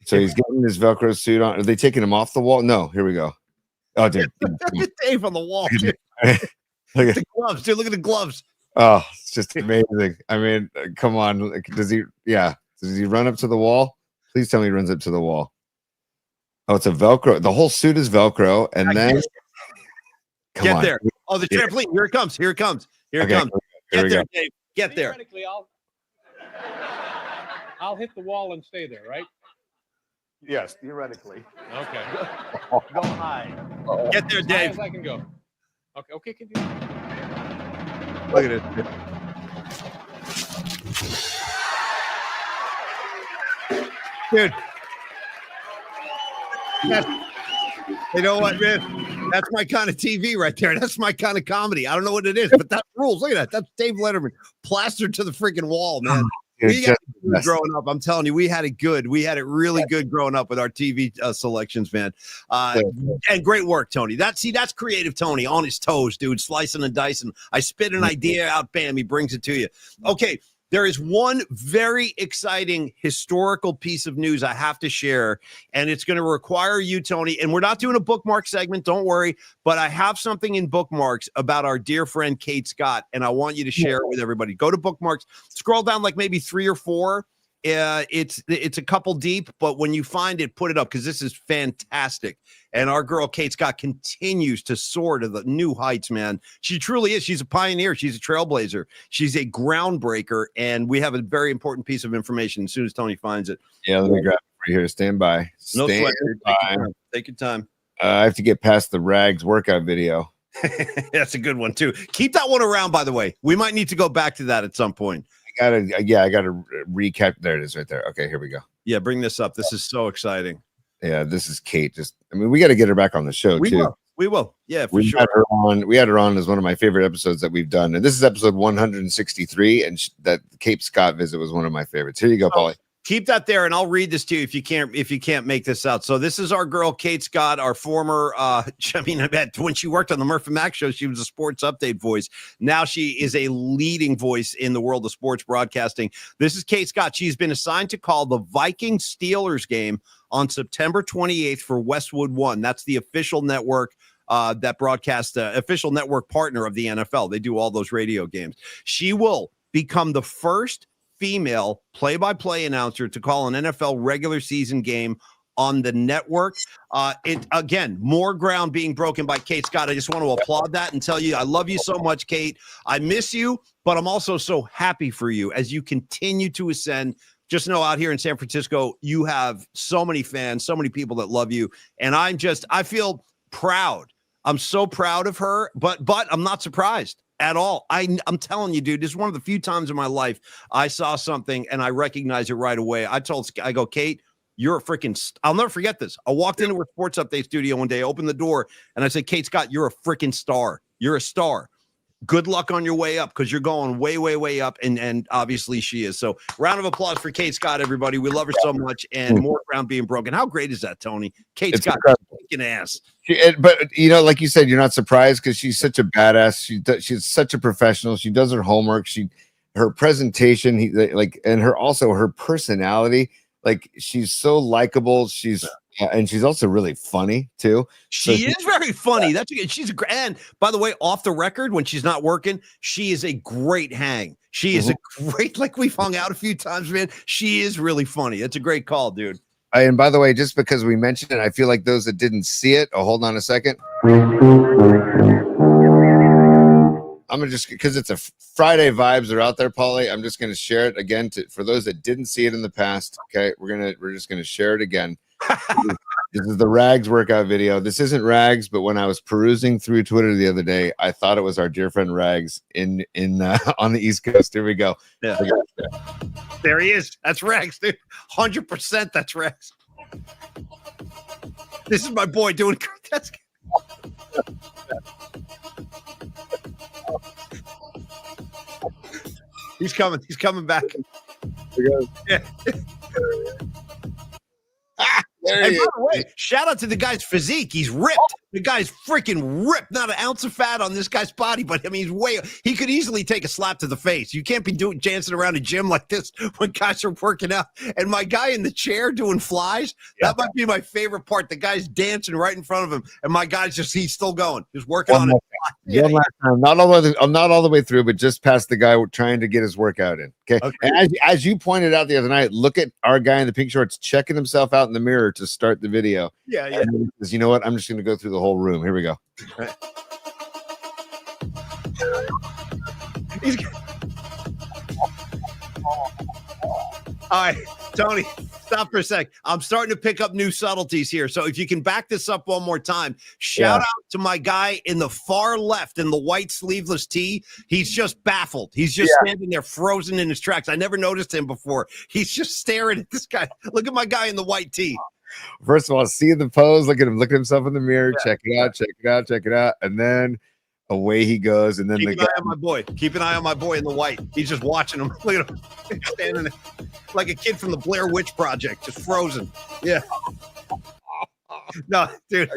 So he's getting his Velcro suit on. Are they taking him off the wall? No, here we go. Oh, dude. Dave on the wall, dude. Look at the gloves, dude. Look at the gloves. Oh, it's just amazing. I mean, come on. Does he run up to the wall? Please tell me he runs up to the wall. Oh, it's a Velcro. The whole suit is Velcro, and then get there. Oh, the trampoline. Here it comes. Here it comes. Get there, Dave. Get there. Theoretically, I'll hit the wall and stay there, right? Yes, theoretically. Okay. Go high. Get there, Dave. As high as I can go. Okay. Continue. Look at it. Dude. You know what, man? That's my kind of TV right there. That's my kind of comedy. I don't know what it is, but that rules. Look at that. That's Dave Letterman plastered to the freaking wall, man. We had it good growing up. I'm telling you, we had it good. We had it really good growing up with our TV selections, man. And great work, Tony. That's creative Tony on his toes, dude, slicing and dicing. I spit an idea out, bam, he brings it to you. Okay. There is one very exciting historical piece of news I have to share, and it's going to require you, Tony. And we're not doing a bookmark segment, don't worry, but I have something in bookmarks about our dear friend Kate Scott, and I want you to share it with everybody. Go to bookmarks, scroll down like maybe 3 or 4. It's a couple deep, but when you find it, put it up because this is fantastic. And our girl Kate Scott continues to soar to the new heights, man. She truly is. She's a pioneer. She's a trailblazer. She's a groundbreaker, and we have a very important piece of information as soon as Tony finds it. Yeah, let me grab it right here. Stand by. No Stand sweat. by. Take your time. I have to get past the rags workout video. That's a good one too. Keep that one around, by the way. We might need to go back to that at some point. I gotta recap. There it is right there. Okay, here we go. Yeah, bring this up. This is so exciting. Yeah, this is Kate. We got to get her back on the show too. We will. Yeah, for sure. We had her on as one of my favorite episodes that we've done, and this is episode 163. And that Cape Scott visit was one of my favorites. Here you go, Paulie. Keep that there, and I'll read this to you if you can't make this out. So this is our girl Kate Scott, our former. When she worked on the Murph and Mac show, she was a sports update voice. Now she is a leading voice in the world of sports broadcasting. This is Kate Scott. She's been assigned to call the Vikings Steelers game on September 28th for Westwood1. That's the official network that broadcasts, official network partner of the NFL. They do all those radio games. She will become the first female play-by-play announcer to call an NFL regular season game on the network. Again, more ground being broken by Kate Scott. I just want to applaud that and tell you I love you so much, Kate. I miss you, but I'm also so happy for you as you continue to ascend. Just know out here in San Francisco, you have so many fans, so many people that love you. And I feel proud. I'm so proud of her, but I'm not surprised at all. I'm telling you, dude, this is one of the few times in my life I saw something and I recognized it right away. I go, Kate, you're a freaking, I'll never forget this. I walked into her sports update studio one day, opened the door, and I said, Kate Scott, you're a freaking star. You're a star. Good luck on your way up because you're going way, way, way up. And obviously she is. So round of applause for Kate Scott, everybody. We love her so much, and more ground being broken. How great is that, Tony? Kate Scott, kicking ass. But like you said, you're not surprised because she's such a badass. She's such a professional. She does her homework. Her presentation, and her personality. Like, she's so likable. And she's also really funny too. She is very funny. She's and by the way, off the record, when she's not working, she is a great hang. She is a great, like, we've hung out a few times, man. She is really funny. It's a great call, dude. And by the way, just because we mentioned it, I feel like those that didn't see it. Oh, hold on a second. I'm gonna just, because it's a Friday, vibes are out there, Paulie. I'm just gonna share it again for those that didn't see it in the past. Okay, we're just gonna share it again. This is the Rags workout video. This isn't Rags, but when I was perusing through Twitter the other day, I thought it was our dear friend Rags in on the East Coast. Here we go. Yeah. There he is. That's Rags, dude. 100%. That's Rags. This is my boy doing great. That's He's coming. He's coming back. Yeah. And by the way, shout out to the guy's physique. He's ripped. The guy's freaking ripped. Not an ounce of fat on this guy's body, but I mean, he could easily take a slap to the face. You can't be dancing around a gym like this when guys are working out. And my guy in the chair doing flies, that might be my favorite part. The guy's dancing right in front of him, and my guy's he's still going, just working on it. One last time. Not all the way through, but just past the guy trying to get his workout in. Okay. And as you pointed out the other night, look at our guy in the pink shorts checking himself out in the mirror to start the video. Yeah. And he says, you know what? I'm just going to go through the whole room. Here we go. All right, Tony, stop for a sec. I'm starting to pick up new subtleties here. So if you can back this up one more time, shout out to my guy in the far left in the white sleeveless tee. He's just baffled. He's just standing there frozen in his tracks. I never noticed him before. He's just staring at this guy. Look at my guy in the white tee. First of all, see the pose. Look at him. Look at himself in the mirror. Check it out. Check it out. Check it out. And then away he goes. And then keep an eye on my boy. Keep an eye on my boy in the white. He's just watching him. Look at him standing there like a kid from the Blair Witch Project, just frozen. Yeah. No, dude.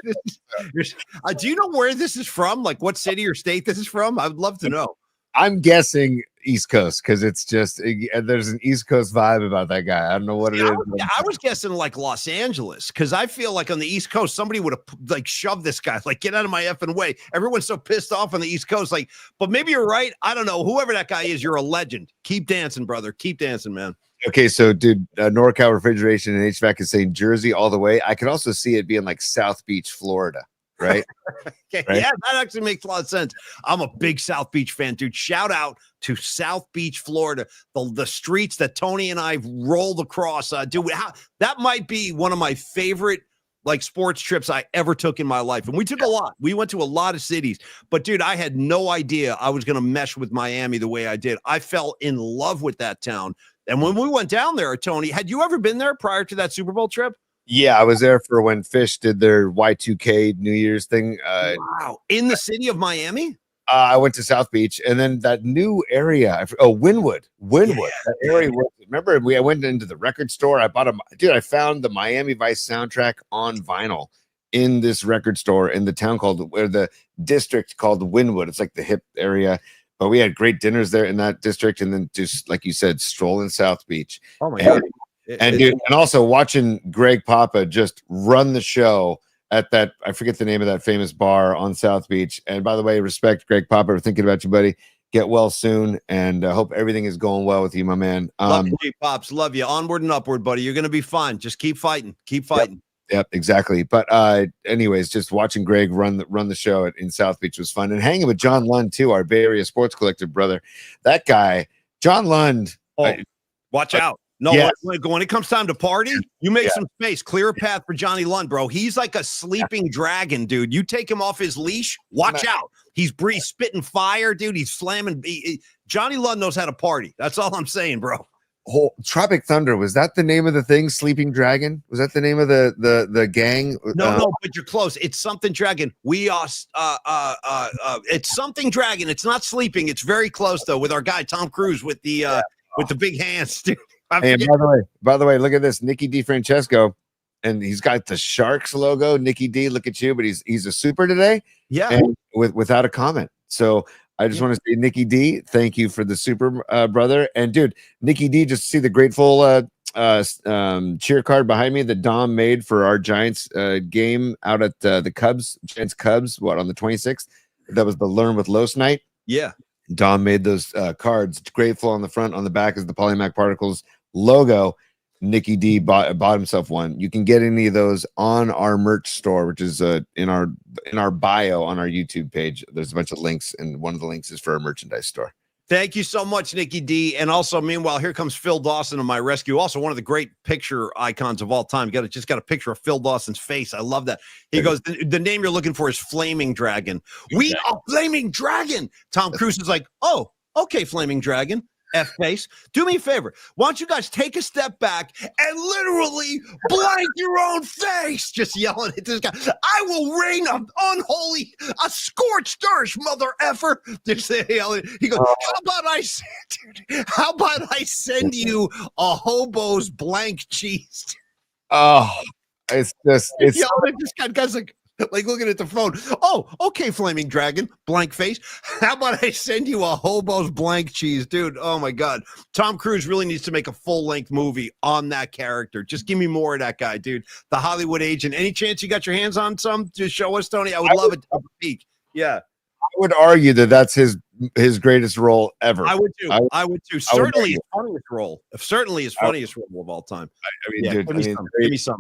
Do you know where this is from? Like what city or state this is from? I would love to know. I'm guessing East Coast because it's just there's an East Coast vibe about that guy. I don't know what it is. I was guessing like Los Angeles because I feel like on the East Coast somebody would have like shoved this guy, like get out of my effing way. Everyone's so pissed off on the East Coast, like. But maybe you're right. I don't know. Whoever that guy is, you're a legend. Keep dancing, brother. Keep dancing, man. Okay, so dude, NorCal Refrigeration and HVAC is saying Jersey all the way. I could also see it being like South Beach, Florida. Right? Okay, right? Yeah, that actually makes a lot of sense. I'm a big South Beach fan, dude. Shout out to South Beach, Florida, the streets that Tony and I rolled across. Dude, that might be one of my favorite like sports trips I ever took in my life. And we took a lot. We went to a lot of cities. But dude, I had no idea I was going to mesh with Miami the way I did. I fell in love with that town. And when we went down there, Tony, had you ever been there prior to that Super Bowl trip? Yeah, I was there for when Fish did their Y2K New Year's thing. Wow. In the city of Miami? I went to South Beach, and then that new area. Wynwood. Yeah. That area. Remember, I went into the record store. I found the Miami Vice soundtrack on vinyl in this record store in the town the district called Wynwood. It's like the hip area. But we had great dinners there in that district, and then just like you said, stroll in South Beach. Oh my God. And also watching Greg Papa just run the show at that, I forget the name of that famous bar on South Beach. And by the way, respect Greg Papa. We're thinking about you, buddy. Get well soon, and I hope everything is going well with you, my man. Love you, G-Pops. Love you. Onward and upward, buddy. You're going to be fine. Just keep fighting. Keep fighting. Yep, exactly. But anyways, just watching Greg run the show in South Beach was fun, and hanging with John Lund too, our Bay Area Sports Collective brother. That guy, John Lund. Watch out. No, yes. when it comes time to party, you make some space, clear a path for Johnny Lund, bro. He's like a sleeping dragon, dude. You take him off his leash, watch out. He's spitting fire, dude. He's slamming. Johnny Lund knows how to party. That's all I'm saying, bro. Tropic Thunder, was that the name of the thing? Sleeping Dragon? Was that the name of the gang? No, but you're close. It's something dragon. It's something dragon. It's not sleeping. It's very close though. With our guy Tom Cruise with the big hands, dude. Hey, by the way, look at this, Nicky DiFrancesco, and he's got the Sharks logo. Nicky D, look at you, but he's a super today. Yeah, and without a comment. So I just want to say, Nicky D, thank you for the super, brother. And dude, Nicky D, just see the grateful cheer card behind me that Dom made for our Giants game out at the Giants Cubs. On the 26th? That was the Learn with Los night. Yeah. Dom made those cards. Grateful on the front, on the back is the Polymac Particles logo. Nicky D bought himself one. You can get any of those on our merch store, which is in our bio on our YouTube page. There's a bunch of links, and one of the links is for our merchandise store. Thank you so much, Nicky D. And also, meanwhile, here comes Phil Dawson to my rescue. Also, one of the great picture icons of all time. Just got a picture of Phil Dawson's face. I love that. He goes, the name you're looking for is Flaming Dragon. We are Flaming Dragon. Tom Cruise is like, oh, okay, Flaming Dragon. F-face. Do me a favor. Why don't you guys take a step back and literally blank your own face? Just yelling at this guy. I will rain a scorched earth, mother effer. Just yelling. He goes, how about I send you a hobo's blank cheese? Oh, it's yelling at this guy's like looking at the phone. Oh, okay, Flaming Dragon, blank face. How about I send you a hobo's blank cheese, dude? Oh my God, Tom Cruise really needs to make a full-length movie on that character. Just give me more of that guy, dude. The Hollywood agent. Any chance you got your hands on some to show us, Tony? I would love it. Peek. Yeah, I would argue that that's his greatest role ever. I would too. I would too. Certainly his funniest role. Certainly his funniest role of all time. Dude, give me some.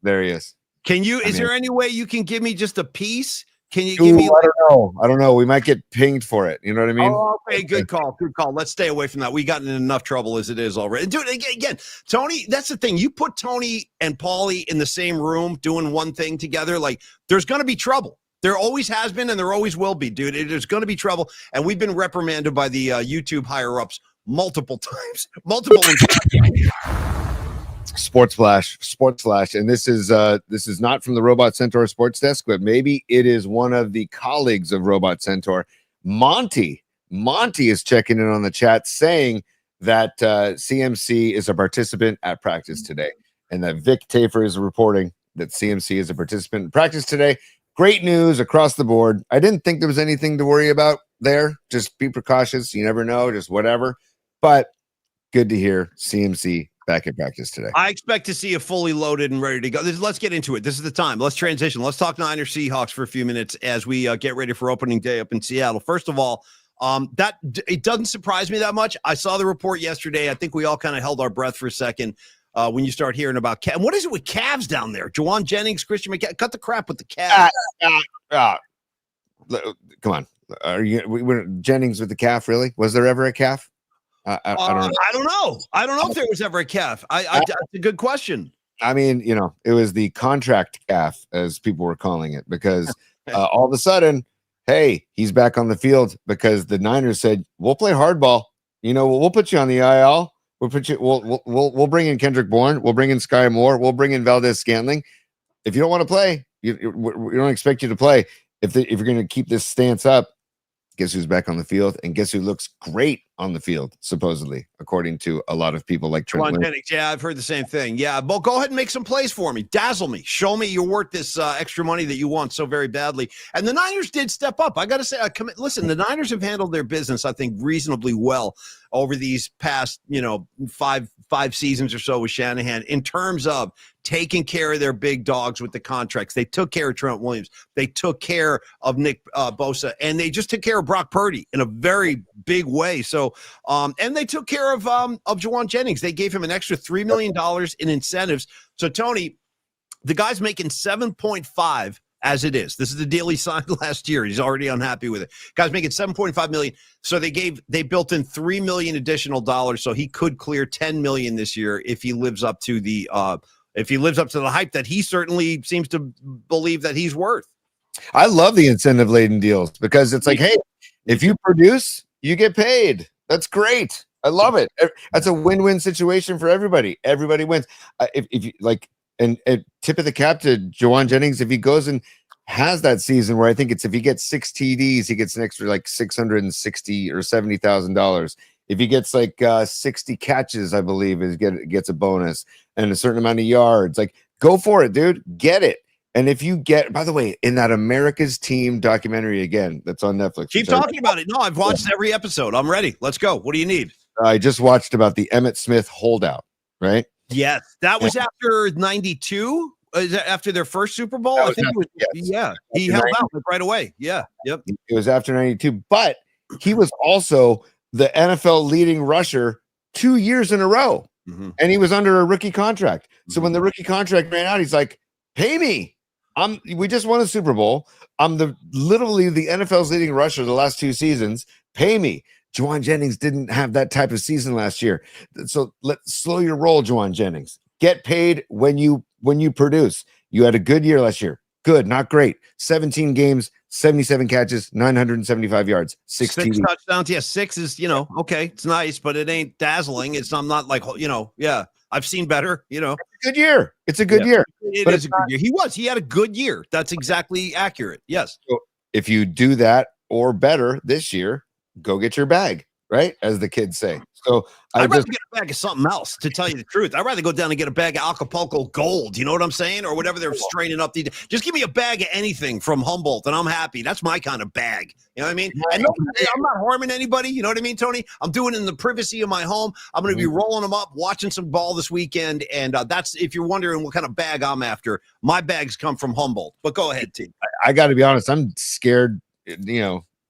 There he is. Is there any way you can give me just a piece? Can you give me? I don't know. We might get pinged for it. You know what I mean? Oh, okay, good call. Good call. Let's stay away from that. We got in enough trouble as it is already. Dude, again, Tony, that's the thing. You put Tony and Paulie in the same room doing one thing together, like there's going to be trouble. There always has been and there always will be, dude. There's going to be trouble. And we've been reprimanded by the YouTube higher-ups multiple times. Sports Flash, and this is not from the Robot Centaur Sports Desk, but maybe it is one of the colleagues of Robot Centaur. Monty is checking in on the chat saying that CMC is a participant at practice today, and that Vic Tafer is reporting that CMC is a participant in practice today. Great news across the board. I didn't think there was anything to worry about there. Just be precautious. You never know, just whatever. But good to hear CMC back at practice today. I expect to see it fully loaded and ready to go. Let's get into it. This is the time. Let's transition. Let's talk Niners Seahawks for a few minutes as we get ready for opening day up in Seattle. First of all, that it doesn't surprise me that much. I saw the report yesterday. I think we all kind of held our breath for a second when you start hearing about what is it with calves down there? Juwan Jennings, Christian McCaffrey, cut the crap with the calves. Come on, are you Jennings with the calf? Really? Was there ever a calf? I don't know. I don't know if there was ever a calf. That's a good question. I mean, it was the contract calf, as people were calling it, because all of a sudden, hey, he's back on the field because the Niners said, we'll play hardball. We'll put you on the IL. We'll bring in Kendrick Bourne. We'll bring in Sky Moore. We'll bring in Valdez Scantling. If you don't want to play, we don't expect you to play. If you're going to keep this stance up, guess who's back on the field? And guess who looks great on the field, supposedly, according to a lot of people like Trent Jennings. Yeah, I've heard the same thing. Yeah, but go ahead and make some plays for me. Dazzle me. Show me you're worth this extra money that you want so very badly. And the Niners did step up. I got to say, listen, the Niners have handled their business, I think, reasonably well over these past, five seasons or so with Shanahan in terms of taking care of their big dogs with the contracts. They took care of Trent Williams. They took care of Nick Bosa, and they just took care of Brock Purdy in a very big way. So, and they took care of Juwan Jennings. They gave him an extra $3 million in incentives. So, Tony, the guy's making 7.5 as it is. This is the deal he signed last year. He's already unhappy with it. Guy's making $7.5 million. So they built in $3 million additional dollars. So he could clear $10 million this year if he lives up to the hype that he certainly seems to believe that he's worth. I love the incentive laden deals because it's like, hey, if you produce, you get paid. That's great. I love it. That's a win-win situation for everybody. Everybody wins. If you like, and tip of the cap to Juwan Jennings, if he goes and has that season where I think it's if he gets 6 TDs, he gets an extra like $660,000 or $70,000. If he gets like 60 catches, I believe gets a bonus and a certain amount of yards. Like, go for it, dude. Get it. And if you get, by the way, in that America's Team documentary again, that's on Netflix. Keep talking about it. No, I've watched every episode. I'm ready. Let's go. What do you need? I just watched about the Emmitt Smith holdout, right? Yes. That was after 92. After their first Super Bowl? I think he held out right away. Yeah. Yep. It was after 92, but he was also the NFL leading rusher 2 years in a row. Mm-hmm. And he was under a rookie contract. So when the rookie contract ran out, he's like, pay me. We just won a Super Bowl. I'm literally the NFL's leading rusher the last 2 seasons. Pay me. Juwan Jennings didn't have that type of season last year. So let's slow your roll, Juwan Jennings. Get paid when you produce. You had a good year last year. Good, not great. 17 games, 77 catches, 975 yards, 6 touchdowns. Yeah, 6 is, okay, it's nice, but it ain't dazzling. I'm not like, I've seen better, It's a good year. It's a good year. It is a good year. He had a good year. That's exactly accurate. Yes. So if you do that or better this year, go get your bag, right? As the kids say. So I'd rather get a bag of something else, to tell you the truth. I'd rather go down and get a bag of Acapulco Gold. You know what I'm saying? Or whatever they're straining up. Just give me a bag of anything from Humboldt, and I'm happy. That's my kind of bag. You know what I mean? And I'm not harming anybody. You know what I mean, Tony? I'm doing it in the privacy of my home. I'm going to be rolling them up, watching some ball this weekend. And that's, if you're wondering what kind of bag I'm after, my bags come from Humboldt. But go ahead, T. I got to be honest. I'm scared,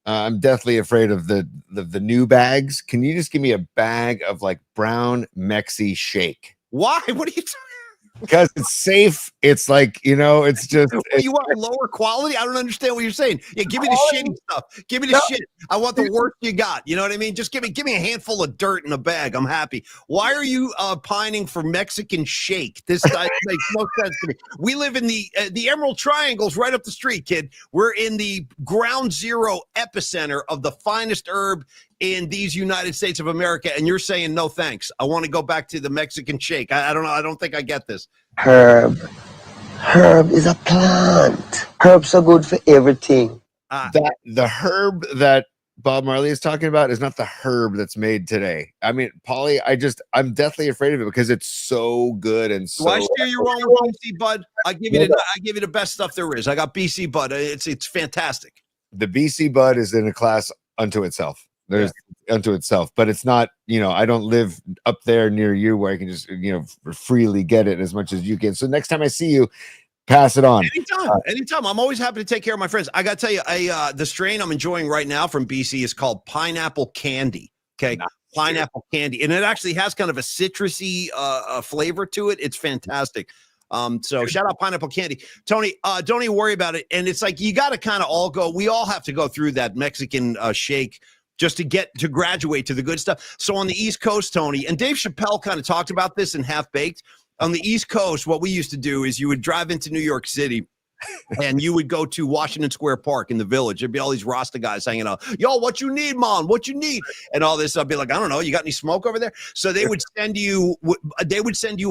I'm deathly afraid of the new bags. Can you just give me a bag of like brown Mexi shake? Why? What are you talking? Because it's safe. It's like, it's just. You want lower quality? I don't understand what you're saying. Yeah, give me the shitty stuff. Give me the shit. I want the worst you got. You know what I mean? Just give me a handful of dirt in a bag. I'm happy. Why are you pining for Mexican shake? This makes no sense to me. We live in the Emerald Triangle's right up the street, kid. We're in the ground zero epicenter of the finest herb in these United States of America, and you're saying no thanks. I want to go back to the Mexican shake. I don't know. I don't think I get this. Herb is a plant. Herbs are good for everything. The herb that Bob Marley is talking about is not the herb that's made today. I mean, Paulie, I'm deathly afraid of it because it's so good and so. Do I steer you wrong with BC Bud? I give you the best stuff there is. I got BC Bud. It's fantastic. The BC Bud is in a class unto itself. There's unto itself, but it's not, I don't live up there near you where I can just, freely get it as much as you can. So next time I see you, pass it on. Anytime. I'm always happy to take care of my friends. I got to tell you, the strain I'm enjoying right now from BC is called pineapple candy. Okay. Pineapple candy. And it actually has kind of a citrusy flavor to it. It's fantastic. So shout out pineapple candy. Tony, don't even worry about it. And it's like, you got to kind of we all have to go through that Mexican shake just to graduate to the good stuff. So on the East Coast, Tony, and Dave Chappelle kind of talked about this in Half Baked. On the East Coast, what we used to do is you would drive into New York City and you would go to Washington Square Park in the Village. There'd be all these Rasta guys hanging out. Yo, what you need, man? What you need? And all this. I'd be like, I don't know. You got any smoke over there? So they would send you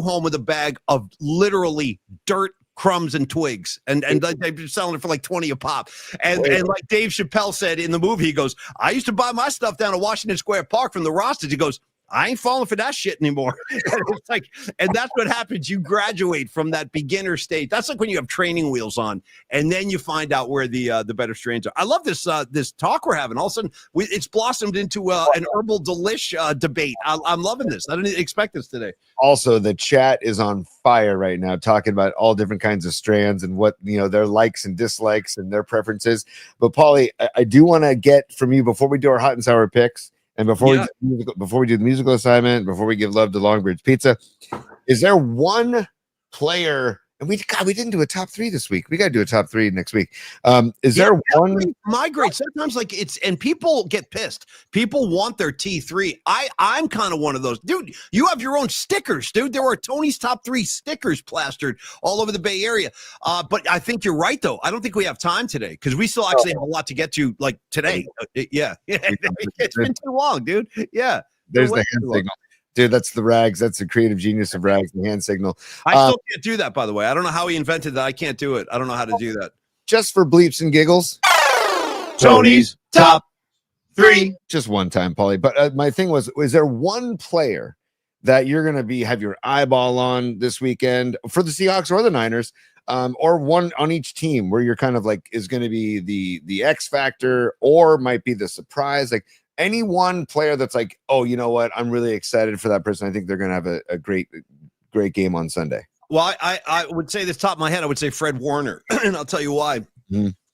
home with a bag of literally dirt, crumbs, and twigs. And they'd be selling it for like 20 a pop. And like Dave Chappelle said in the movie, he goes, I used to buy my stuff down at Washington Square Park from the Rastas. He goes, I ain't falling for that shit anymore. It's like, and that's what happens. You graduate from that beginner state. That's like when you have training wheels on, and then you find out where the better strains are. I love this this talk we're having. All of a sudden, it's blossomed into an herbal delish debate. I'm loving this. I didn't expect this today. Also, the chat is on fire right now, talking about all different kinds of strands and what their likes and dislikes and their preferences. But Paulie, I do want to get from you before we do our hot and sour picks. And before we do the musical assignment, before we give love to Longbridge Pizza, is there one player? And we didn't do a top 3 this week. We got to do a top 3 next week. Is there one migrate? Sometimes and people get pissed. People want their T3. I'm kind of one of those, dude. You have your own stickers, dude. There are Tony's top 3 stickers plastered all over the Bay Area. But I think you're right, though. I don't think we have time today because we still actually have a lot to get to, like today. Yeah, it's been too long, dude. Yeah, there's the hand signal. Dude, that's the Rags. That's the creative genius of Rags, the hand signal. I still can't do that, by the way. I don't know how he invented that. I can't do it. I don't know how to do that. Just for bleeps and giggles. Tony's top 3. Just one time, Paulie. But my thing was there one player that you're going to have your eyeball on this weekend for the Seahawks or the Niners, or one on each team where you're kind of like is going to be the X factor or might be the surprise? Like, any one player that's like, oh, you know what? I'm really excited for that person. I think they're going to have a great game on Sunday. Well, I would say this top of my head, I would say Fred Warner. And I'll tell you why.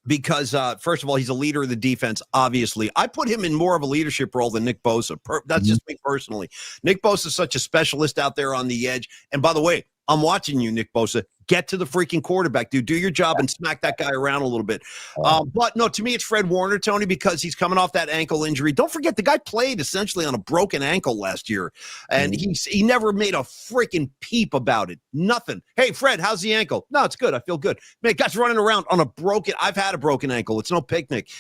Because, first of all, he's a leader of the defense, obviously. I put him in more of a leadership role than Nick Bosa. That's just me personally. Nick Bosa is such a specialist out there on the edge. And by the way, I'm watching you, Nick Bosa. Get to the freaking quarterback, dude. Do your job and smack that guy around a little bit. But no, to me, it's Fred Warner, Tony, because he's coming off that ankle injury. Don't forget, the guy played essentially on a broken ankle last year, and he never made a freaking peep about it. Nothing. Hey, Fred, how's the ankle? No, it's good. I feel good. Man, guy's running around on I've had a broken ankle. It's no picnic.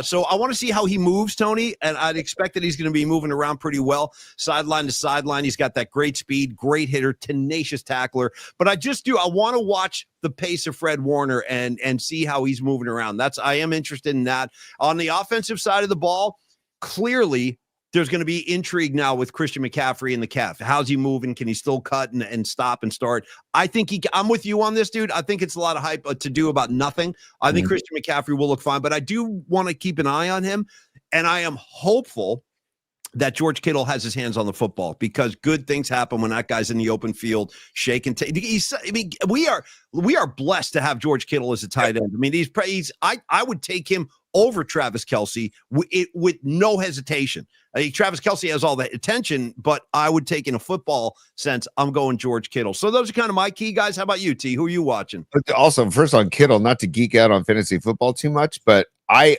So I want to see how he moves, Tony, and I'd expect that he's going to be moving around pretty well, sideline to sideline. He's got that great speed, great hitter, tenacious tackler. But I want to watch the pace of Fred Warner and see how he's moving around. I am interested in that. On the offensive side of the ball, clearly there's going to be intrigue now with Christian McCaffrey and the calf. How's he moving? Can he still cut and stop and start? I think I'm with you on this, dude. I think it's a lot of hype to do about nothing. I think Christian McCaffrey will look fine, but I do want to keep an eye on him, and I am hopeful that George Kittle has his hands on the football because good things happen when that guy's in the open field shaking. We are blessed to have George Kittle as a tight end. I mean, I would take him over Travis Kelce with no hesitation. I think Travis Kelce has all the attention, but I would take in a football sense, I'm going George Kittle. So those are kind of my key guys. How about you, T? Who are you watching? Also, first on Kittle, not to geek out on fantasy football too much, but I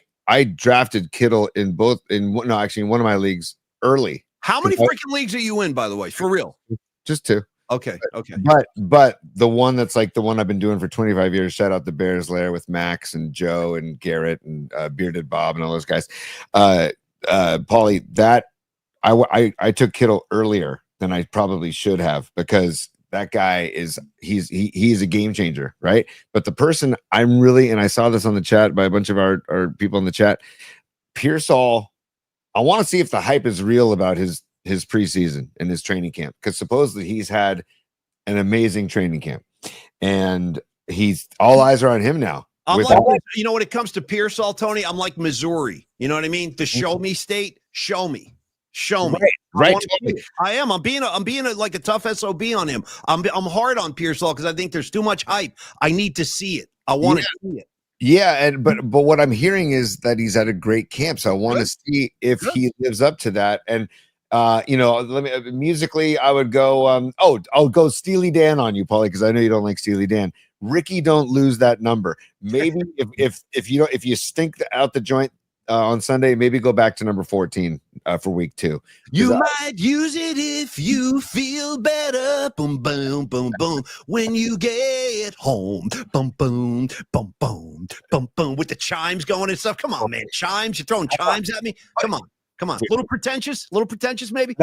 drafted Kittle in one of my leagues early. How many freaking leagues are you in, by the way? For real? Just 2. Okay. But the one that's like the one I've been doing for 25 years, shout out the Bears Lair with Max and Joe and Garrett and Bearded Bob and all those guys. Paulie, that I took Kittle earlier than I probably should have because that guy he's a game changer, right? But the person and I saw this on the chat by a bunch of our people in the chat, Pearsall, I want to see if the hype is real about his preseason and his training camp, because supposedly he's had an amazing training camp and all eyes are on him now. I'm With like, all- you know, when it comes to Pearsall, Tony, I'm like Missouri. You know what I mean? The show me state, show me. Show me. Right. I am. I'm being like a tough SOB on him. I'm hard on Pearsall because I think there's too much hype. I need to see it. I want to see it. Yeah, but what I'm hearing is that he's at a great camp, so I want to see if he lives up to that. And you know, let me musically, I would go. I'll go Steely Dan on you, Paulie, because I know you don't like Steely Dan. Ricky, don't lose that number. Maybe if you stink out the joint on Sunday, maybe go back to number 14 for week 2. You might use it if you feel better. Boom, boom, boom, boom. When you get home, boom, boom, boom, boom, boom, boom. With the chimes going and stuff. Come on, man. Chimes. You're throwing chimes at me. Come on. A little pretentious maybe.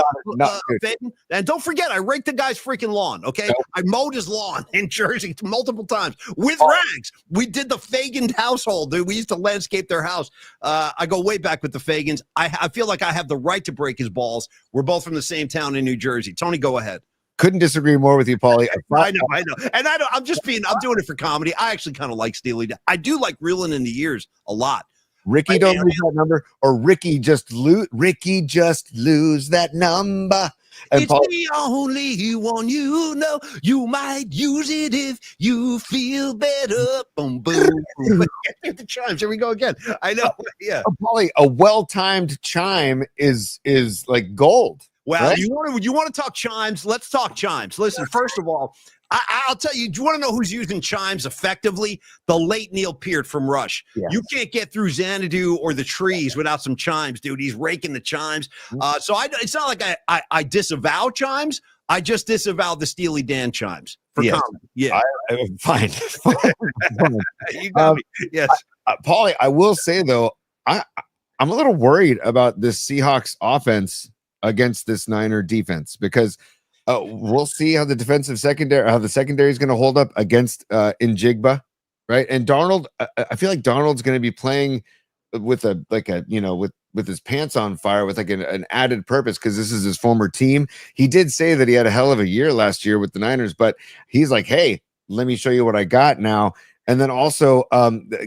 And don't forget, I raked the guy's freaking lawn. Okay, I mowed his lawn in Jersey multiple times with rags. We did the Fagan household, dude. We used to landscape their house. I go way back with the Fagans. I feel like I have the right to break his balls. We're both from the same town in New Jersey. Tony, go ahead. Couldn't disagree more with you, Paulie. I know. And I'm doing it for comedy. I actually kind of like Steely Dan. I do like Reeling in the Years a lot. Ricky, don't lose that number, or Ricky just lose that number. And It's the only one you know. You might use it if you feel better. Boom, boom, boom. The chimes. Here we go again. I know. Yeah. Paulie, a well-timed chime is like gold. Well, right? you want to talk chimes? Let's talk chimes. Listen, first of all, I'll tell you, do you want to know who's using chimes effectively? The late Neil Peart from Rush. Yes. You can't get through Xanadu or the Trees without some chimes, dude. He's raking the chimes. So it's not like I disavow chimes. I just disavow the Steely Dan chimes for comedy. Yeah. Fine. You got me. Yes. Paulie, I will say, though, I'm a little worried about this Seahawks offense against this Niner defense because we'll see how the secondary is going to hold up against Njigba, right? And Darnold, I feel like Darnold's going to be playing with with his pants on fire with like an added purpose because this is his former team. He did say that he had a hell of a year last year with the Niners, but he's like, hey, let me show you what I got now. And then also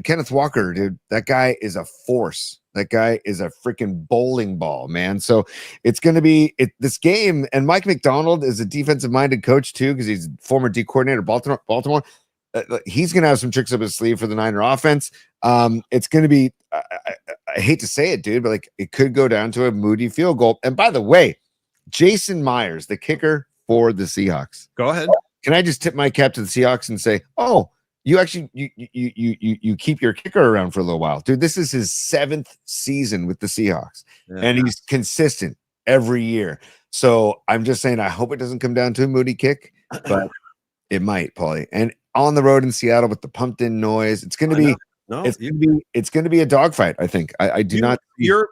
Kenneth Walker, dude, that guy is a force. That guy is a freaking bowling ball, man. So it's going to be this game. And Mike McDonald is a defensive-minded coach, too, because he's former D coordinator, Baltimore. He's going to have some tricks up his sleeve for the Niner offense. It's going to be, I hate to say it, dude, but like it could go down to a Moody field goal. And by the way, Jason Myers, the kicker for the Seahawks. Go ahead. Can I just tip my cap to the Seahawks and say, oh, you actually you keep your kicker around for a little while, dude. This is his 7th season with the Seahawks, and he's consistent every year. So I'm just saying, I hope it doesn't come down to a Moody kick, but it might, Paulie. And on the road in Seattle with the pumped-in noise, it's going to be. It's going to be a dogfight. I think. I do not. You're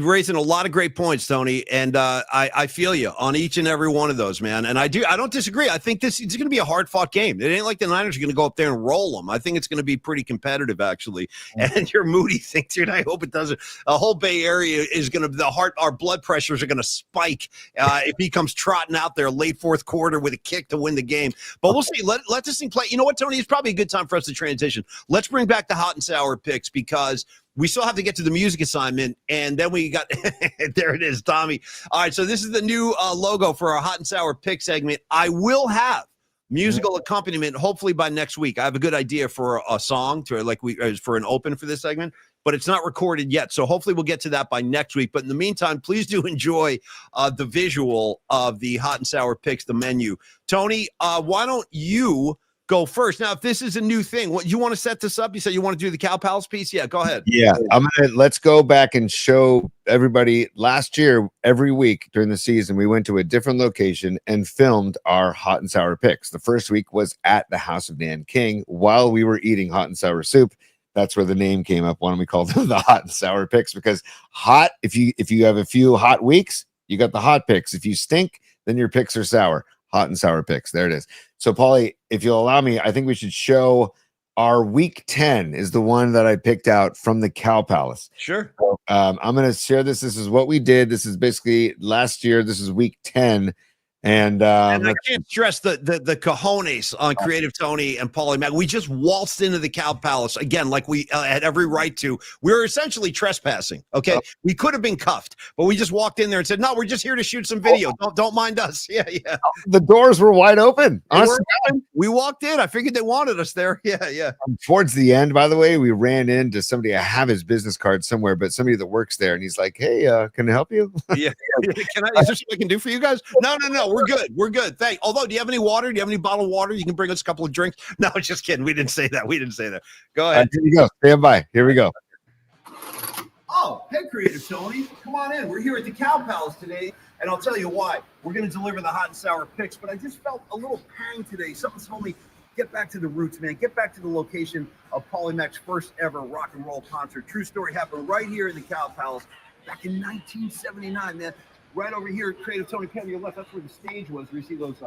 raising a lot of great points, Tony, and I feel you on each and every one of those, man. And I don't disagree. I think it's going to be a hard fought game. It ain't like the Niners are going to go up there and roll them. I think it's going to be pretty competitive, actually. And your Moody thing, dude. I hope it doesn't. The whole Bay Area is going to our blood pressures are going to spike if he comes trotting out there late fourth quarter with a kick to win the game. But we'll see. Let this thing play. You know what, Tony? It's probably a good time for us to transition. Let's bring back the hot and sour picks because we still have to get to the music assignment, and then we got there it is, Tommy. All right, so this is the new logo for our hot and sour pick segment. I will have musical accompaniment hopefully by next week. I have a good idea for a song for an open for this segment, but it's not recorded yet, so hopefully we'll get to that by next week. But in the meantime, please do enjoy the visual of the hot and sour picks, the menu. Tony, why don't you go first? Now, if this is a new thing, what you want to set this up? You said you want to do the Cow Pals piece? Yeah, go ahead. Yeah, let's go back and show everybody. Last year, every week during the season, we went to a different location and filmed our hot and sour picks. The first week was at the House of Dan King while we were eating hot and sour soup. That's where the name came up. Why don't we call them the hot and sour picks? Because hot, if you have a few hot weeks, you got the hot picks. If you stink, then your picks are sour. Hot and sour picks. There it is. So, Paulie, if you'll allow me, I think we should show our week 10 is the one that I picked out from the Cow Palace. Sure. So, I'm going to share this. This is what we did. This is basically last year. This is week 10. And And I can't stress the cojones on Creative Tony and Paulie Mack. We just waltzed into the Cow Palace again, like we had every right to. We were essentially trespassing. Okay, we could have been cuffed, but we just walked in there and said, "No, we're just here to shoot some video. Don't mind us." Yeah. the doors were wide open. Honestly, We walked in. I figured they wanted us there. Yeah. Towards the end, by the way, we ran into somebody. I have his business card somewhere, but somebody that works there, and he's like, "Hey, can I help you?" Yeah. Is there something I can do for you guys? No. We're good. Thank. Although, do you have any water? Do you have any bottled water? You can bring us a couple of drinks. No, just kidding. We didn't say that. Go ahead. Here you go. Stand by. Here we go. Oh, hey, Creative Tony. Come on in. We're here at the Cow Palace today, and I'll tell you why. We're going to deliver the hot and sour picks, but I just felt a little pang today. Something told me, get back to the roots, man. Get back to the location of Paulie Mack's first ever rock and roll concert. True story happened right here in the Cow Palace back in 1979, man. Right over here, Creative Tony, pan to your left, that's where the stage was. You see those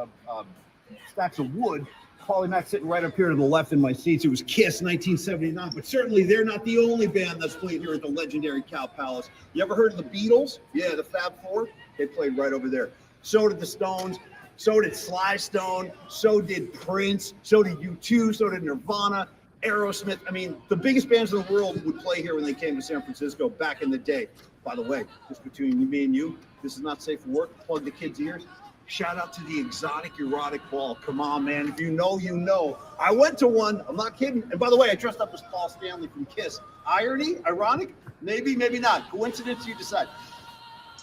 stacks of wood. Paulie Mack sitting right up here to the left in my seats. It was Kiss, 1979, but certainly they're not the only band that's played here at the legendary Cow Palace. You ever heard of the Beatles? Yeah, the Fab Four. They played right over there. So did the Stones. So did Sly Stone. So did Prince. So did U2. So did Nirvana. Aerosmith. I mean, the biggest bands in the world would play here when they came to San Francisco back in the day. By the way, just between me and you, this is not safe for work. Plug the kids' ears. Shout out to the exotic erotic ball. Come on, man. If you know, you know. I went to one. I'm not kidding. And by the way, I dressed up as Paul Stanley from Kiss. Irony? Ironic? Maybe, maybe not. Coincidence? You decide.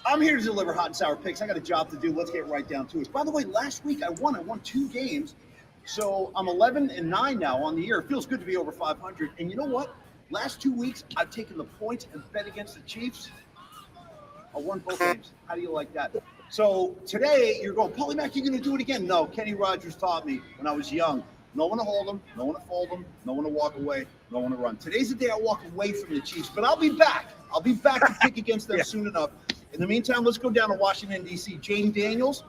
I'm here to deliver hot and sour picks. I got a job to do. Let's get right down to it. By the way, last week I won 2 games. So I'm 11-9 now on the year. It feels good to be over 500. And you know what? Last 2 weeks, I've taken the points and bet against the Chiefs. I won both games. How do you like that? So today you're going, Paulie Mack, you're going to do it again? No, Kenny Rogers taught me when I was young. No one to hold them, no one to fold them, no one to walk away, no one to run. Today's the day I walk away from the Chiefs, but I'll be back. I'll be back to pick against them soon enough. In the meantime, let's go down to Washington, D.C. Jane Daniels,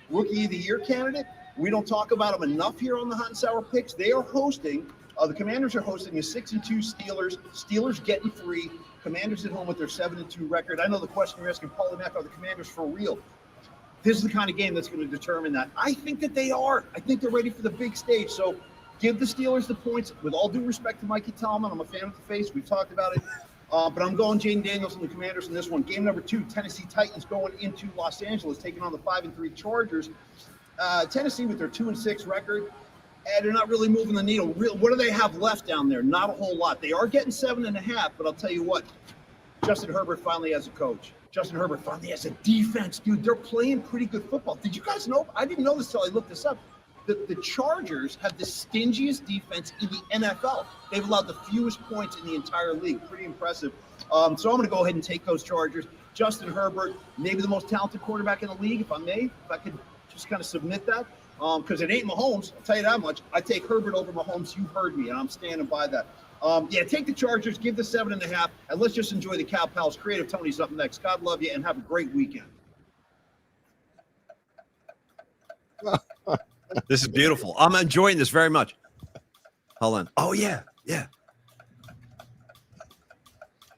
Rookie of the Year candidate. We don't talk about them enough here on the Hot and Sour Picks. They are hosting, the Commanders are hosting a 6-2 Steelers. Steelers getting free. Commanders at home with their 7-2 record. I know the question you're asking, Paulie Mack, are the Commanders for real? This is the kind of game that's going to determine that. I think that they are. I think they're ready for the big stage. So give the Steelers the points. With all due respect to Mikey Tallman, I'm a fan of the face. We've talked about it. But I'm going Jane Daniels and the Commanders in this one. Game number 2, Tennessee Titans going into Los Angeles, taking on the 5-3 Chargers. Tennessee with their 2-6 record. And they're not really moving the needle. What do they have left down there? Not a whole lot. They are getting 7.5, but I'll tell you what, Justin Herbert finally has a coach. Justin Herbert finally has a defense, dude. They're playing pretty good football. Did you guys know? I didn't know this until I looked this up. The Chargers have the stingiest defense in the NFL. They've allowed the fewest points in the entire league. Pretty impressive. So I'm going to go ahead and take those Chargers. Justin Herbert, maybe the most talented quarterback in the league, if I could just kind of submit that. Because it ain't Mahomes, I'll tell you that much. I take Herbert over Mahomes. You heard me, and I'm standing by that. Take the Chargers, give the 7.5, and let's just enjoy the Cow Palace. Creative Tony's up next. God love you, and have a great weekend. This is beautiful. I'm enjoying this very much. Hold on. Oh, yeah.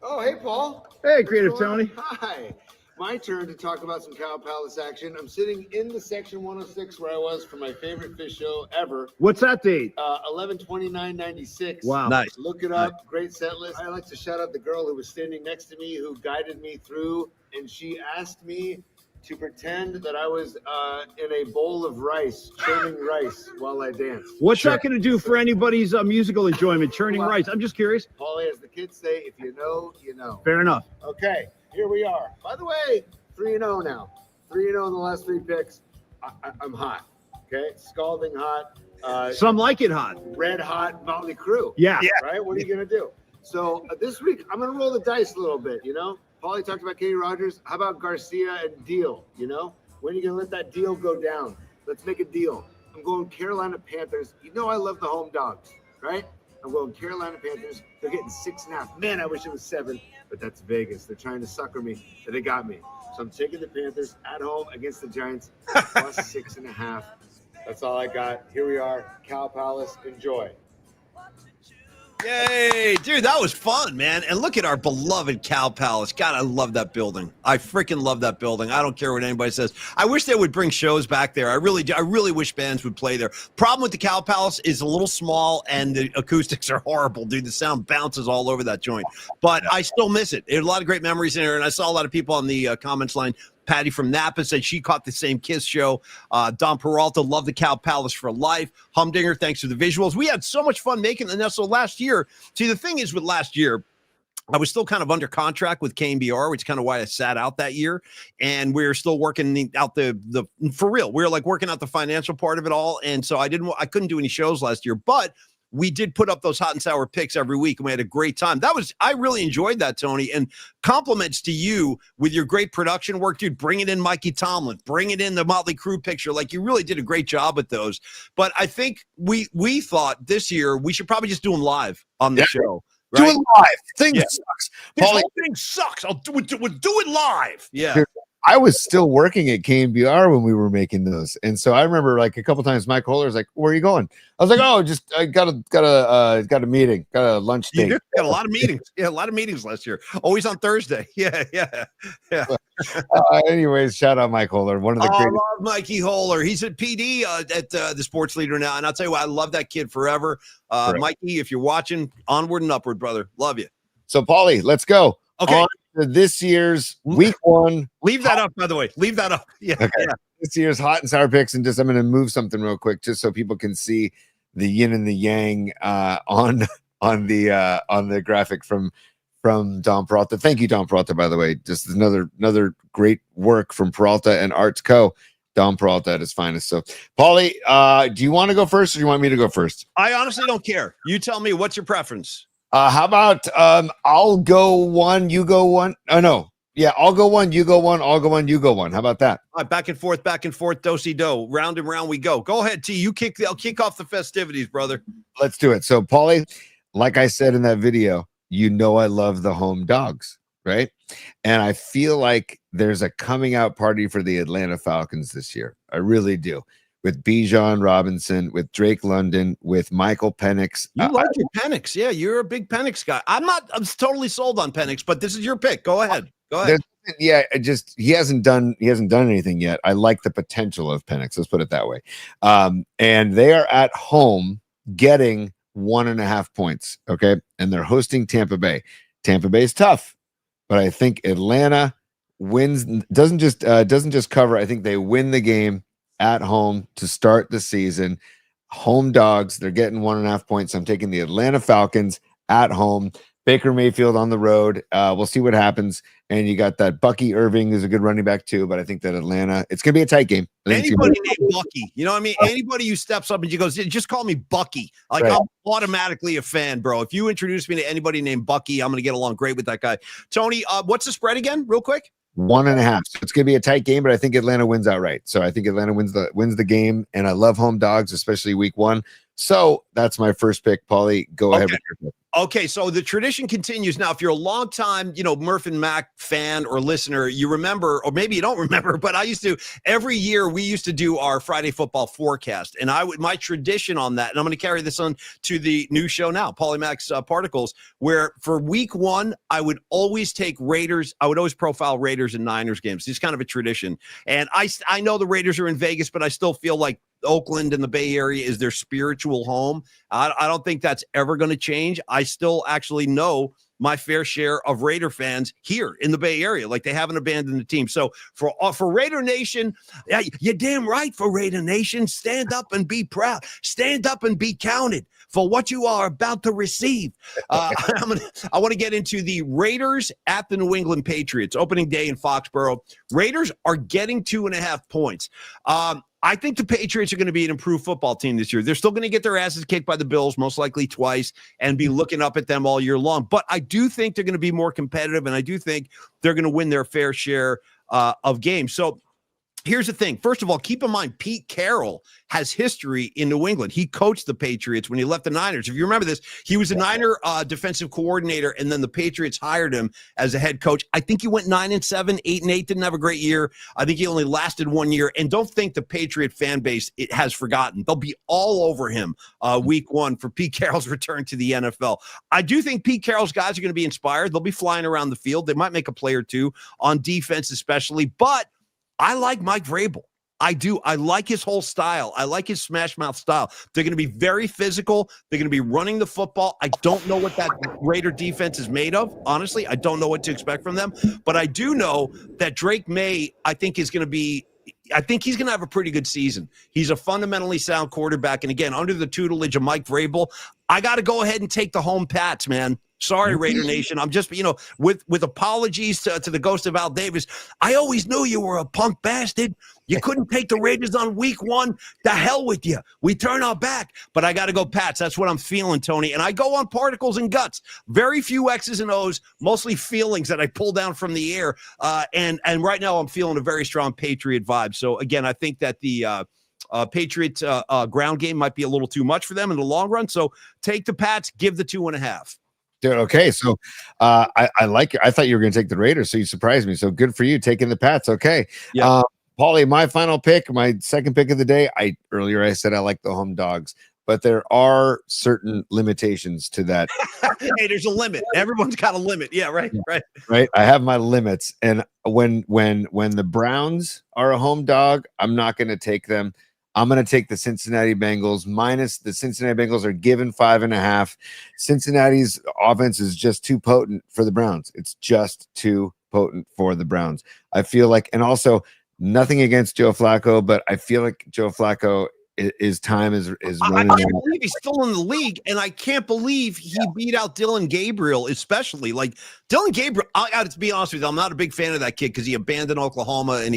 Oh, hey, Paul. Hey, Creative Tony. Hi. My turn to talk about some Cow Palace action. I'm sitting in the section 106 where I was for my favorite fish show ever. What's that date? 11/29/96. Wow. Nice. Look it up. Great set list. I like to shout out the girl who was standing next to me who guided me through, and she asked me to pretend that I was in a bowl of rice, churning rice while I danced. What's that going to do for anybody's musical enjoyment, churning rice? I'm just curious. Paulie, as the kids say, if you know, you know. Fair enough. Okay, here we are. By the way, 3-0 now. 3-0 in the last 3 picks. I'm hot. Okay, scalding hot. Some like it hot. Red hot Motley Crue. Yeah. Right? What are you going to do? So this week, I'm going to roll the dice a little bit, you know? Paulie talked about Kenny Rogers. How about Garcia and Deal, you know? When are you going to let that deal go down? Let's make a deal. I'm going Carolina Panthers. You know I love the home dogs, right? I'm going Carolina Panthers. They're getting 6.5. Man, I wish it was 7, but that's Vegas. They're trying to sucker me, and they got me. So I'm taking the Panthers at home against the Giants, plus 6.5. That's all I got. Here we are, Cow Palace. Enjoy. Yay, dude, that was fun, man. And look at our beloved Cow Palace. God, I love that building. I freaking love that building. I don't care what anybody says. I wish they would bring shows back there. I really do. I really wish bands would play there. Problem with the Cow Palace is a little small and the acoustics are horrible, dude. The sound bounces all over that joint. But I still miss it. There's a lot of great memories in there. And I saw a lot of people on the comments line. Patty from Napa said she caught the same Kiss show. Don Peralta loved the Cow Palace for life. Humdinger, thanks for the visuals. We had so much fun making the Nestle last year. See, the thing is with last year, I was still kind of under contract with KBR, which is kind of why I sat out that year. And we were still working out the for real. We were like working out the financial part of it all. And so I couldn't do any shows last year, but we did put up those hot and sour picks every week, and we had a great time. I really enjoyed that, Tony. And compliments to you with your great production work, dude. Bringing in Mikey Tomlin, bringing in the Motley Crue picture. Like, you really did a great job with those. But I think we thought this year we should probably just do them live on the show. Right? Do it live. Thing sucks. This whole thing sucks. We'll do it live. Yeah. Dude, I was still working at KBR when we were making those, and so I remember like a couple times Mike Holler was like, "Where are you going?" I was like, "Oh, just I got a meeting, got a lunch date." You got a lot of meetings. Yeah, a lot of meetings last year. Always on Thursday. Yeah. Anyways, shout out Mike Holler, one of the greatest. I love Mikey Holler. He's at PD at the Sports Leader now, and I'll tell you what, I love that kid forever. Mikey, if you're watching, onward and upward, brother. Love you. So, Paulie, let's go. Okay. On to this year's week one. Leave that up, by the way. Leave that up. Yeah. Okay. Yeah. This year's hot and sour picks, and just I'm going to move something real quick, just so people can see the yin and the yang on the graphic from Don Peralta. Thank you, Don Peralta, by the way. Just another great work from Peralta and Arts Co. Don Peralta at his finest. So, Paulie, do you want to go first, or do you want me to go first? I honestly don't care. You tell me. What's your preference? How about I'll go one, you go one. Oh no, yeah, I'll go one, you go one, I'll go one, you go one. How about that? All right, back and forth, do-si-do. Round and round we go. Go ahead, T. I'll kick off the festivities, brother. Let's do it. So, Paulie, like I said in that video, you know I love the home dogs, right? And I feel like there's a coming out party for the Atlanta Falcons this year. I really do. With Bijan Robinson, with Drake London, with Michael Penix. You like your Penix. Yeah, you're a big Penix guy. I'm totally sold on Penix, but this is your pick. Go ahead. Yeah, he hasn't done anything yet. I like the potential of Penix. Let's put it that way. And they are at home getting 1.5 points. Okay. And they're hosting Tampa Bay. Tampa Bay is tough, but I think Atlanta wins, doesn't just cover. I think they win the game at home to start the season. Home dogs, they're getting 1.5 points. I'm taking the Atlanta Falcons at home. Baker Mayfield on the road. We'll see what happens. And you got that Bucky Irving is a good running back too, but I think that Atlanta, it's gonna be a tight game. Anybody named Bucky, you know what I mean? Anybody who steps up and you goes, just call me Bucky. Like, right. I'm automatically a fan, bro. If you introduce me to anybody named Bucky, I'm gonna get along great with that guy. Tony, what's the spread again, real quick? 1.5. So it's gonna be a tight game, but I think Atlanta wins outright. So I think Atlanta wins the game, and I love home dogs, especially week one. So that's my first pick. Paulie, go ahead with your pick. Okay, so the tradition continues. Now, if you're a long time, Murph and Mac fan or listener, you remember, or maybe you don't remember, but every year we used to do our Friday football forecast. And my tradition on that, and I'm going to carry this on to the new show now, Paulie Mac's Particles, where for week one, I would always take Raiders. I would always profile Raiders and Niners games. It's kind of a tradition. And I know the Raiders are in Vegas, but I still feel like Oakland and the Bay Area is their spiritual home. I don't think that's ever going to change. I still actually know my fair share of Raider fans here in the Bay Area. Like, they haven't abandoned the team. So for Raider Nation, you're damn right, for Raider Nation, stand up and be proud. Stand up and be counted for what you are about to receive. I want to get into the Raiders at the New England Patriots, opening day in Foxborough. Raiders are getting 2.5 points. I think the Patriots are going to be an improved football team this year. They're still going to get their asses kicked by the Bills, most likely twice, and be looking up at them all year long. But I do think they're going to be more competitive, and I do think they're going to win their fair share of games. So Here's the thing. First of all, keep in mind, Pete Carroll has history in New England. He coached the Patriots when he left the Niners. If you remember this, he was a Niner defensive coordinator, and then the Patriots hired him as a head coach. I think he went 9-7, 8-8, didn't have a great year. I think he only lasted 1 year. And don't think the Patriot fan base has forgotten. They'll be all over him week 1 for Pete Carroll's return to the NFL. I do think Pete Carroll's guys are going to be inspired. They'll be flying around the field. They might make a play or two on defense especially, but I like Mike Vrabel. I do. I like his whole style. I like his smash mouth style. They're going to be very physical. They're going to be running the football. I don't know what that Raider defense is made of. Honestly, I don't know what to expect from them. But I do know that Drake May, I think he's going to have a pretty good season. He's a fundamentally sound quarterback. And again, under the tutelage of Mike Vrabel, I got to go ahead and take the home Pats, man. Sorry, Raider Nation. I'm just, with apologies to the ghost of Al Davis, I always knew you were a punk bastard. You couldn't take the Raiders on week 1. The hell with you. We turn our back. But I got to go Pats. That's what I'm feeling, Tony. And I go on particles and guts. Very few X's and O's, mostly feelings that I pull down from the air. And right now I'm feeling a very strong Patriot vibe. So, again, I think that the Patriots ground game might be a little too much for them in the long run. So take the Pats, give the 2.5. Dude, okay, so I like it. I thought you were going to take the Raiders, so you surprised me. So good for you taking the Pats. Okay, yeah. Paulie, my final pick, my second pick of the day. Earlier I said I like the home dogs, but there are certain limitations to that. Hey, there's a limit. Everyone's got a limit. Yeah, right. I have my limits, and when the Browns are a home dog, I'm not going to take them. I'm going to take the Cincinnati Bengals minus the Cincinnati Bengals are given 5.5. Cincinnati's offense is just too potent for the Browns. It's just too potent for the Browns. I feel like, and also nothing against Joe Flacco, but I feel like Joe Flacco his time is running. I can't believe he's still in the league, and I can't believe he beat out Dylan Gabriel, especially. Like Dylan Gabriel, I got to be honest with you, I'm not a big fan of that kid because he abandoned Oklahoma, and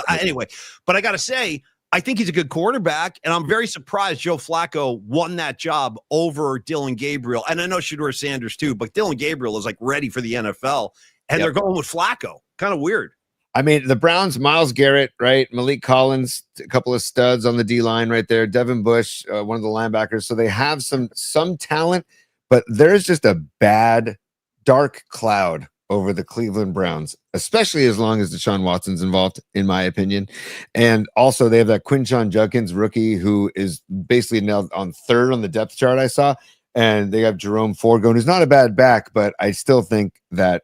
anyway. But I got to say, I think he's a good quarterback, and I'm very surprised Joe Flacco won that job over Dylan Gabriel. And I know Shedeur Sanders too, but Dylan Gabriel is like ready for the NFL, and they're going with Flacco. Kind of weird. I mean, the Browns, Myles Garrett, right? Malik Collins, a couple of studs on the D-line right there. Devin Bush, one of the linebackers. So they have some talent, but there's just a bad, dark cloud over the Cleveland Browns, especially as long as Deshaun Watson's involved, in my opinion. And also they have that Quinshon Judkins rookie who is basically now on 3rd on the depth chart I saw. And they have Jerome Ford going, who's not a bad back, but I still think that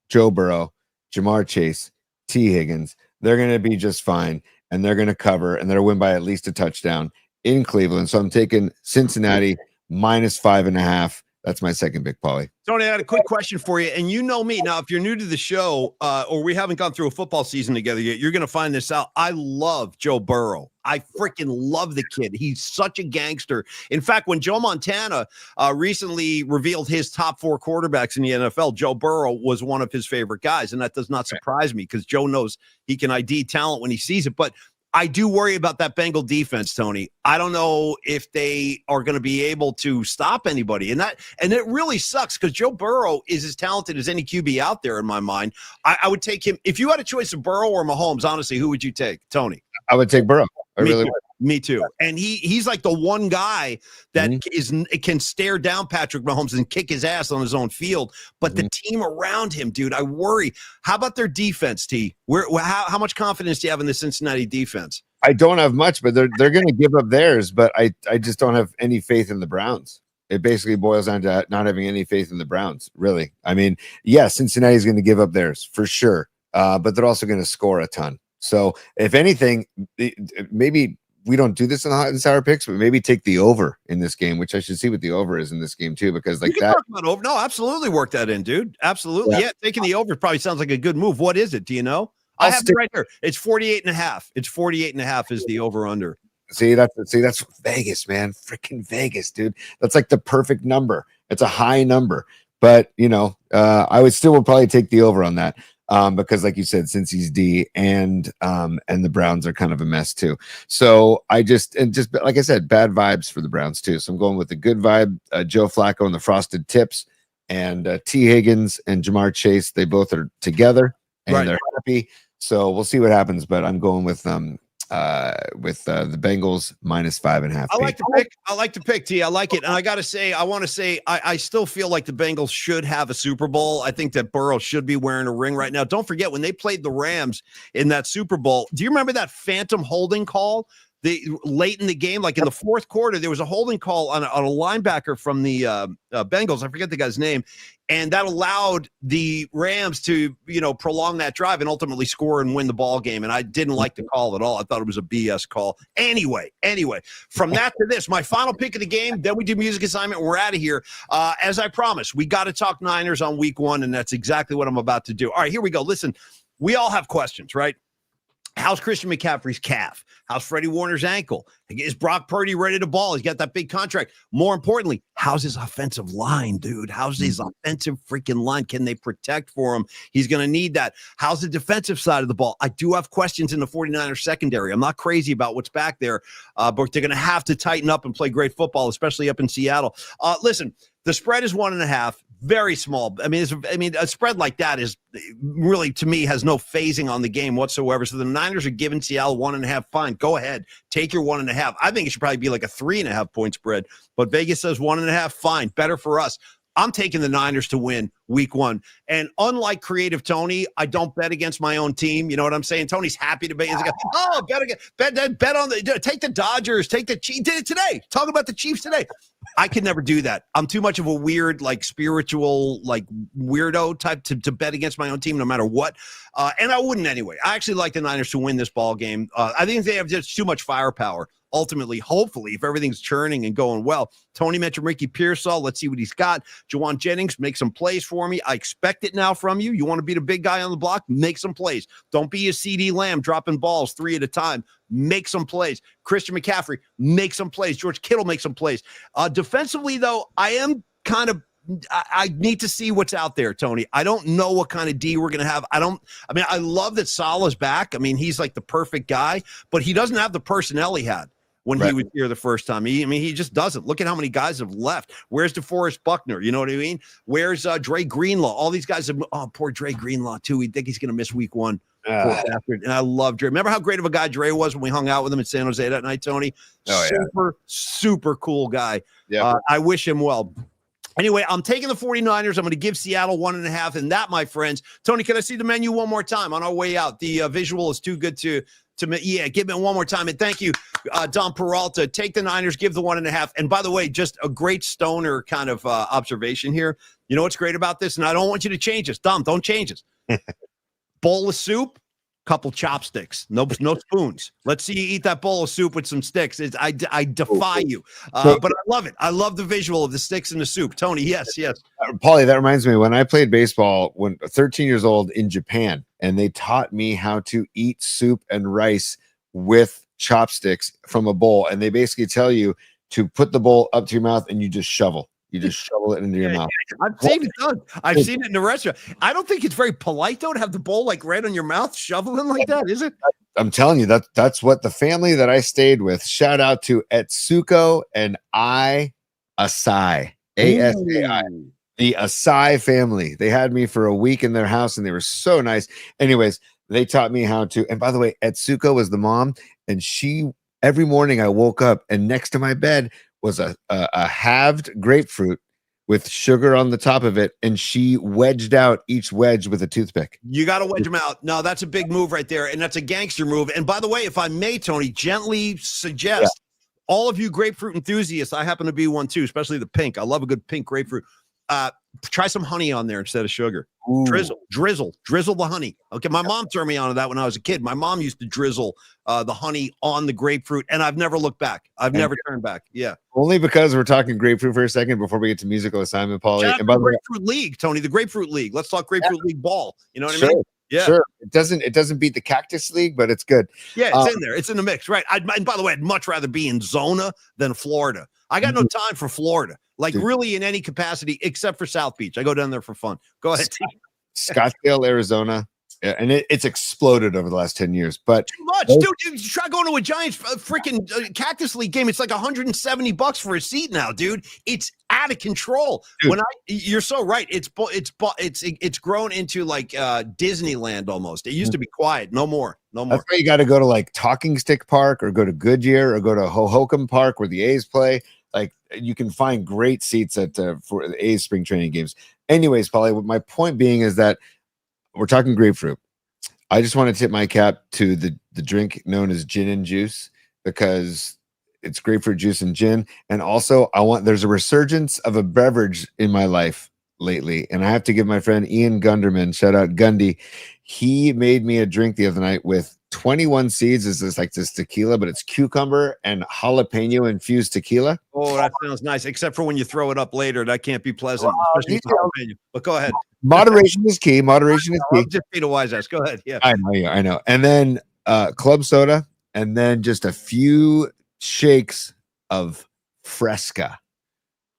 Joe Burrow, Jamar Chase, T. Higgins, they're going to be just fine, and they're going to cover, and they'll win by at least a touchdown in Cleveland. So I'm taking Cincinnati minus 5.5. That's my second pick, Paulie. Tony, I had a quick question for you. And you know me. Now, if you're new to the show or we haven't gone through a football season together yet, you're going to find this out. I love Joe Burrow. I freaking love the kid. He's such a gangster. In fact, when Joe Montana recently revealed his top 4 quarterbacks in the NFL, Joe Burrow was one of his favorite guys. And that does not surprise me because Joe knows he can ID talent when he sees it. But I do worry about that Bengal defense, Tony. I don't know if they are going to be able to stop anybody. And it really sucks because Joe Burrow is as talented as any QB out there in my mind. I would take him. If you had a choice of Burrow or Mahomes, honestly, who would you take, Tony? I would take Burrow. I really would. Me too. And he's like the one guy that can stare down Patrick Mahomes and kick his ass on his own field. But the team around him, dude, I worry. How about their defense, T? How much confidence do you have in the Cincinnati defense? I don't have much, but they're going to give up theirs. But I just don't have any faith in the Browns. It basically boils down to not having any faith in the Browns, really. I mean, yes, Cincinnati's going to give up theirs for sure, but they're also going to score a ton. So if anything, maybe we don't do this in the hot and sour picks, but maybe take the over in this game, which I should see what the over is in this game too, because like that. Over. No, absolutely work that in, dude. Absolutely. Yeah. Taking the over probably sounds like a good move. What is it? Do you know? I have it right here. It's 48.5. It's 48.5 is the over under. See, that's Vegas, man. Freaking Vegas, dude. That's like the perfect number. It's a high number, but I would probably take the over on that. Because like you said, since he's D and the Browns are kind of a mess too. So just like I said, bad vibes for the Browns too. So I'm going with the good vibe, Joe Flacco and the frosted tips, and T. Higgins and Jamar Chase. They both are together and they're happy. So we'll see what happens, but I'm going with the Bengals -5.5. I like the pick. I like the pick, T. I like it. And I got to say, I still feel like the Bengals should have a Super Bowl. I think that Burrow should be wearing a ring right now. Don't forget, when they played the Rams in that Super Bowl, do you remember that phantom holding call? Late in the game, like in the fourth quarter, there was a holding call on a linebacker from the Bengals. I forget the guy's name. And that allowed the Rams to, prolong that drive and ultimately score and win the ball game. And I didn't like the call at all. I thought it was a BS call. Anyway, from that to this, my final pick of the game, then we do music assignment and we're out of here. As I promised, we got to talk Niners on week 1, and that's exactly what I'm about to do. All right, here we go. Listen, we all have questions, right? How's Christian McCaffrey's calf? How's Freddie Warner's ankle? Is Brock Purdy ready to ball? He's got that big contract. More importantly, how's his offensive line, dude? How's his offensive freaking line? Can they protect for him? He's going to need that. How's the defensive side of the ball? I do have questions in the 49ers secondary. I'm not crazy about what's back there, but they're going to have to tighten up and play great football, especially up in Seattle. Listen, the spread is 1.5. Very small. I mean, a spread like that is really, to me, has no phasing on the game whatsoever. So the Niners are giving Seattle 1.5. Fine, go ahead, take your 1.5. I think it should probably be like a 3.5 point spread. But Vegas says 1.5. Fine, better for us. I'm taking the Niners to win week 1. And unlike Creative Tony, I don't bet against my own team. You know what I'm saying? Tony's happy to bet. He's like, oh, bet on take the Dodgers, take the Chiefs. Did it today. Talk about the Chiefs today. I could never do that. I'm too much of a weird, spiritual, weirdo type to bet against my own team no matter what. And I wouldn't anyway. I actually like the Niners to win this ball game. I think they have just too much firepower. Ultimately, hopefully, if everything's churning and going well. Tony mentioned Ricky Pearsall. Let's see what he's got. Jawan Jennings, make some plays for me. I expect it now from you. You want to be the big guy on the block? Make some plays. Don't be a CD Lamb dropping balls 3 at a time. Make some plays. Christian McCaffrey, make some plays. George Kittle, make some plays. Defensively, though, I am I need to see what's out there, Tony. I don't know what kind of D we're going to have. I love that Salah's back. I mean, he's like the perfect guy, but he doesn't have the personnel he had when he was here the first time. He just doesn't. Look at how many guys have left. Where's DeForest Buckner? You know what I mean? Where's Dre Greenlaw? All these guys have, poor Dre Greenlaw too. We think he's going to miss week 1. And I love Dre. Remember how great of a guy Dre was when we hung out with him in San Jose that night, Tony? Super cool guy. Yeah. I wish him well. Anyway, I'm taking the 49ers. I'm going to give Seattle 1.5. And that, my friends, Tony, can I see the menu one more time on our way out? The visual is too good to give it one more time. And thank you, Don Peralta. Take the Niners, give the 1.5. And by the way, just a great stoner kind of observation here. You know what's great about this? And I don't want you to change this. Dom, don't change this. Bowl of soup, couple chopsticks, no spoons. Let's see you eat that bowl of soup with some sticks. I defy you. But I love it. I love the visual of the sticks and the soup. Tony, yes. Paulie, that reminds me, when I played baseball, when 13 years old in Japan, and they taught me how to eat soup and rice with chopsticks from a bowl. And they basically tell you to put the bowl up to your mouth and you just shovel. You just shovel it into your mouth. I've seen it done. I've seen it in the restaurant. I don't think it's very polite, though, to have the bowl right on your mouth, shoveling like that, is it? I'm telling you, that's what the family that I stayed with, shout out to Etsuko and Asai, A-S-A-I. The Asai family. They had me for a week in their house, and they were so nice. Anyways, they taught me how to. And by the way, Etsuko was the mom, and every morning I woke up, and next to my bed was a halved grapefruit with sugar on the top of it, and she wedged out each wedge with a toothpick. You got to wedge them out. No, that's a big move right there, and that's a gangster move. And by the way, if I may, Tony, gently suggest all of you grapefruit enthusiasts, I happen to be one too, especially the pink. I love a good pink grapefruit. Try some honey on there instead of sugar. Ooh. Drizzle the honey. Okay, my mom turned me on to that when I was a kid. My mom used to drizzle the honey on the grapefruit, and I've never looked back. I've never turned back. Yeah. Only because we're talking grapefruit for a second before we get to musical assignment, Paulie. And by the Grapefruit League, Tony, the Grapefruit League. Let's talk Grapefruit League ball. You know what I mean? Yeah. Sure. It doesn't beat the Cactus League, but it's good. Yeah, it's in there. It's in the mix, right? And by the way, I'd much rather be in Zona than Florida. I got no time for Florida, really in any capacity except for South Beach. I go down there for fun. Go ahead. Scottsdale, Arizona. Yeah, and it's exploded over the last 10 years. But too much, dude. Try going to a Giants freaking Cactus League game. It's like $170 for a seat now, dude. It's out of control. Dude. You're so right. It's grown into like Disneyland almost. It used to be quiet. No more. That's why you got to go to like Talking Stick Park or go to Goodyear or go to Hohokam Park where the A's play. Like you can find great seats at for the A's spring training games. Anyways, Paulie, my point being is that we're talking grapefruit. I just want to tip my cap to the drink known as gin and juice because it's grapefruit juice and gin. And also there's a resurgence of a beverage in my life lately. And I have to give my friend Ian Gunderman, shout out Gundy. He made me a drink the other night with 21 seeds. Is this like this tequila, but it's cucumber and jalapeno infused tequila. Oh, that sounds nice. Except for when you throw it up later, that can't be pleasant. Especially jalapeno. But go ahead. Moderation is key. Moderation is key. Just be a wise ass. Go ahead. Yeah. I know. And then club soda, and then just a few shakes of Fresca.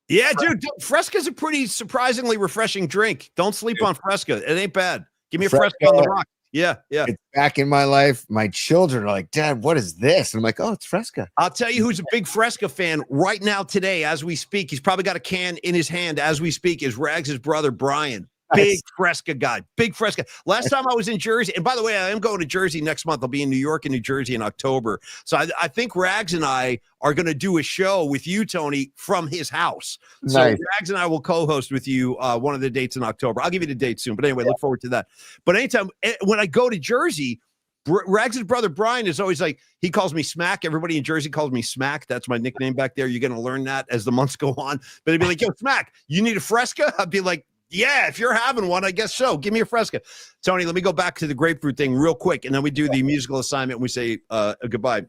Yeah, dude. Fresca's a pretty surprisingly refreshing drink. Don't sleep on Fresca. It ain't bad. Give me a Fresca on the rock. Yeah. It's back in my life. My children are like, Dad, what is this? And I'm like, oh, it's Fresca. I'll tell you who's a big Fresca fan right now today as we speak. He's probably got a can in his hand as we speak. Is Rags' brother, Brian. Big Fresca guy. Big Fresca. Last time I was in Jersey, and by the way, I am going to Jersey next month. I'll be in New York and New Jersey in October. So I think Rags and I are going to do a show with you, Tony, from his house. So Rags and I will co-host with you one of the dates in October. I'll give you the date soon. But anyway, look forward to that. But anytime when I go to Jersey, Rags' brother Brian is always like, he calls me Smack. Everybody in Jersey calls me Smack. That's my nickname back there. You're going to learn that as the months go on. But he'd be like, yo, Smack, you need a Fresca? I'd be like, yeah, if you're having one, I guess so. Give me a Fresca. Tony, let me go back to the grapefruit thing real quick, and then we do the musical assignment and we say goodbye.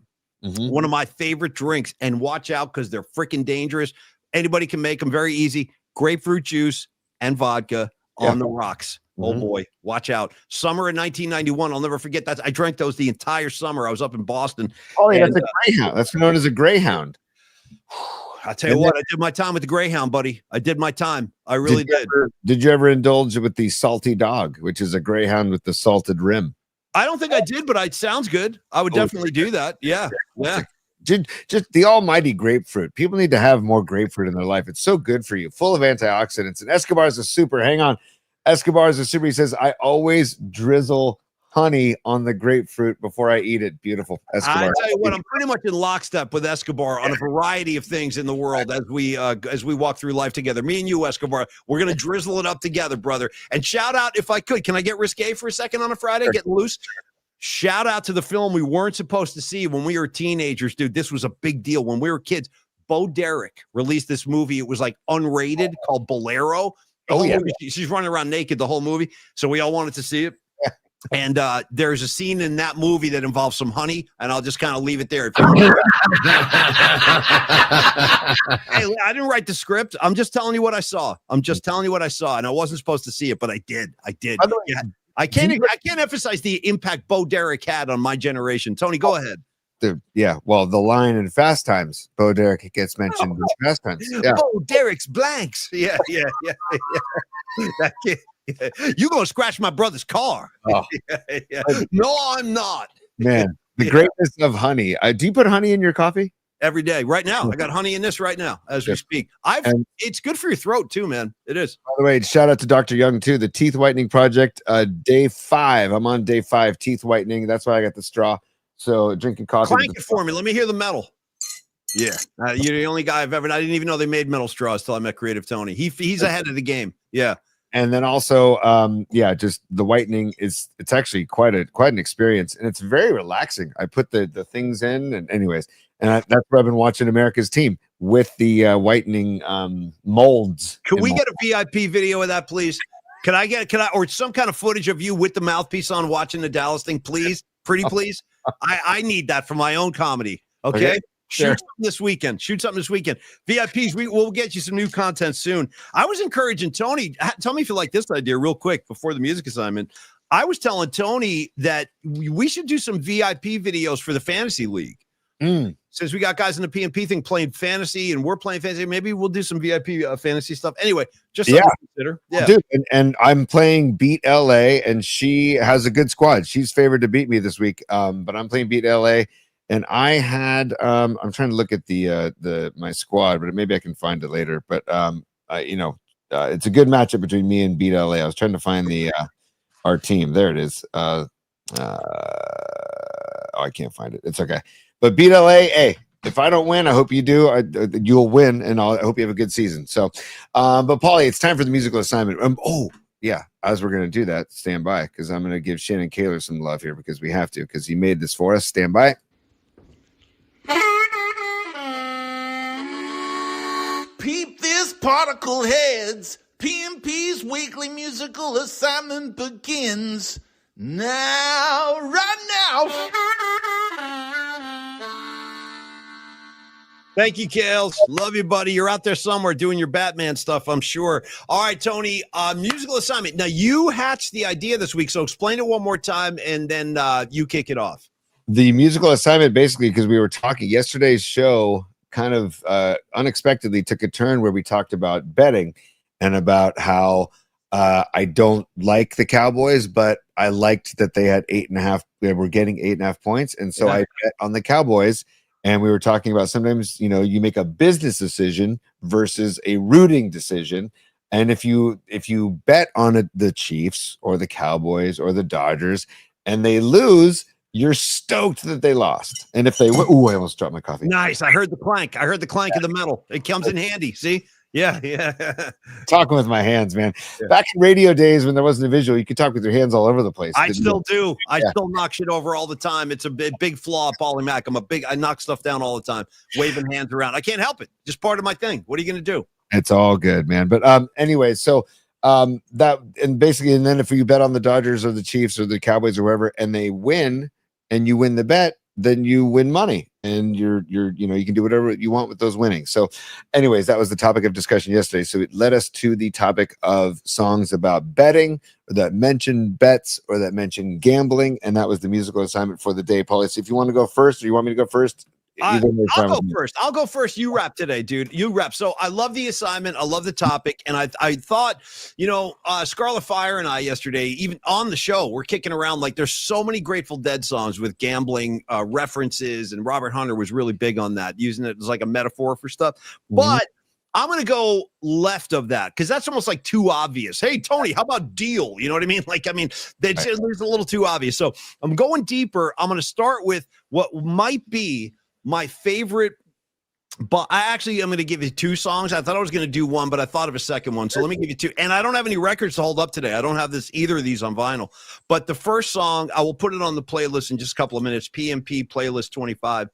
Mm-hmm. One of my favorite drinks, and watch out because they're freaking dangerous. Anybody can make them very easy. Grapefruit juice and vodka on the rocks. Oh, boy. Watch out. Summer in 1991. I'll never forget that. I drank those the entire summer. I was up in Boston. Oh, yeah, that's a Greyhound. That's known as a Greyhound. I'll tell you what, I did my time with the Greyhound, buddy. I did my time. I really did. Did you ever indulge with the Salty Dog, which is a Greyhound with the salted rim? I don't think I did, but it sounds good. I would definitely do that. Yeah. Just the almighty grapefruit. People need to have more grapefruit in their life. It's so good for you, full of antioxidants. And Escobar is a super. Hang on. Escobar is a super. He says, I always drizzle honey on the grapefruit before I eat it. Beautiful. Escobar. I tell you what, I'm pretty much in lockstep with Escobar on a variety of things in the world as we walk through life together. Me and you, Escobar, we're gonna drizzle it up together, brother. And shout out, if I could, can I get risque for a second on a Friday? Get loose. Shout out to the film we weren't supposed to see when we were teenagers, dude. This was a big deal when we were kids. Bo Derek released this movie. It was like unrated called Bolero. She's running around naked the whole movie, so we all wanted to see it. And there's a scene in that movie that involves some honey, and I'll just kind of leave it there. Hey, I didn't write the script. I'm just telling you what I saw. And I wasn't supposed to see it, but I did. Yeah. I can't emphasize the impact Bo Derek had on my generation. Tony, go ahead. Well, the line in Fast Times, Bo Derek gets mentioned in Fast Times. Yeah. Bo Derek's blanks. Yeah. That kid. You're gonna scratch my brother's car. Oh. No, I'm not. Man, the greatness of honey. Do you put honey in your coffee? Every day. Right now. I got honey in this right now as we speak. It's good for your throat too, man. It is. By the way, shout out to Dr. Young too. The teeth whitening project, day 5. I'm on day 5, teeth whitening. That's why I got the straw. So drinking coffee. Clank it for me. Let me hear the metal. Yeah. You're the only guy I didn't even know they made metal straws till I met Creative Tony. He's ahead of the game. Yeah. And then also, just the whitening it's actually quite an experience, and it's very relaxing. I put the things in, and anyways, that's where I've been watching America's Team with the whitening molds. Can we get a VIP video of that, please? Can I or some kind of footage of you with the mouthpiece on watching the Dallas thing, please? Pretty please. I need that for my own comedy. Okay. Shoot something this weekend. VIPs, we'll get you some new content soon. I was encouraging Tony. Tell me if you like this idea real quick before the music assignment. I was telling Tony that we should do some VIP videos for the fantasy league. Since we got guys in the PNP thing playing fantasy and we're playing fantasy, maybe we'll do some VIP fantasy stuff. Anyway, just something to consider. Yeah, dude. And I'm playing Beat LA, and she has a good squad. She's favored to beat me this week. But I'm playing Beat LA. and I had I'm trying to look at the my squad, but maybe I can find it later. But it's a good matchup between me and Beat LA. I was trying to find the our team. There it is. Oh, I can't find it. It's okay. But Beat LA, hey, if I don't win, I hope you do. You'll win, and I hope you have a good season. So, but Paulie, it's time for the musical assignment. Yeah, as we're going to do that, stand by, because I'm going to give Shannon Kaler some love here because we have to, because he made this for us. Stand by. Peep this, particle heads. PMP's weekly musical assignment begins now, right now. Thank you, Kales. Love you, buddy. You're out there somewhere doing your Batman stuff, I'm sure. All right, Tony, musical assignment. Now, you hatched the idea this week, so explain it one more time, and then you kick it off. The musical assignment, basically, because we were talking, yesterday's show kind of unexpectedly took a turn where we talked about betting and about how I don't like the Cowboys, but I liked that they had 8.5. They were getting 8.5 points. And so I bet on the Cowboys. And we were talking about sometimes, you make a business decision versus a rooting decision. And if you bet on the Chiefs or the Cowboys or the Dodgers and they lose, you're stoked that they lost. And if they I almost dropped my coffee. Nice. I heard the clank. I heard the clank of the metal. It comes in handy. See? Yeah. Talking with my hands, man. Yeah. Back in radio days when there wasn't a visual, you could talk with your hands all over the place. I still do. I still knock shit over all the time. It's a big flaw of Paulie Mack. I knock stuff down all the time, waving hands around. I can't help it. Just part of my thing. What are you going to do? It's all good, man. But anyway, so and then if you bet on the Dodgers or the Chiefs or the Cowboys or whoever, and they win, and you win the bet, then you win money, and you can do whatever you want with those winnings. So anyways, that was the topic of discussion yesterday. So it led us to the topic of songs about betting, or that mention bets, or that mention gambling. And that was the musical assignment for the day. Paulie, so if you want to go first, or you want me to go first, I'll go first. I'll go first. You rap today, dude. You rap. So I love the assignment. I love the topic. And I thought, Scarlet Fire and I yesterday, even on the show, we're kicking around like there's so many Grateful Dead songs with gambling references. And Robert Hunter was really big on that, using it as like a metaphor for stuff. Mm-hmm. But I'm going to go left of that because that's almost like too obvious. Hey, Tony, how about Deal? You know what I mean? It's a little too obvious. So I'm going deeper. I'm going to start with what might be my favorite, but I'm going to give you two songs. I thought I was going to do one, but I thought of a second one. So let me give you two. And I don't have any records to hold up today. I don't have either of these on vinyl. But the first song, I will put it on the playlist in just a couple of minutes. PMP playlist 25.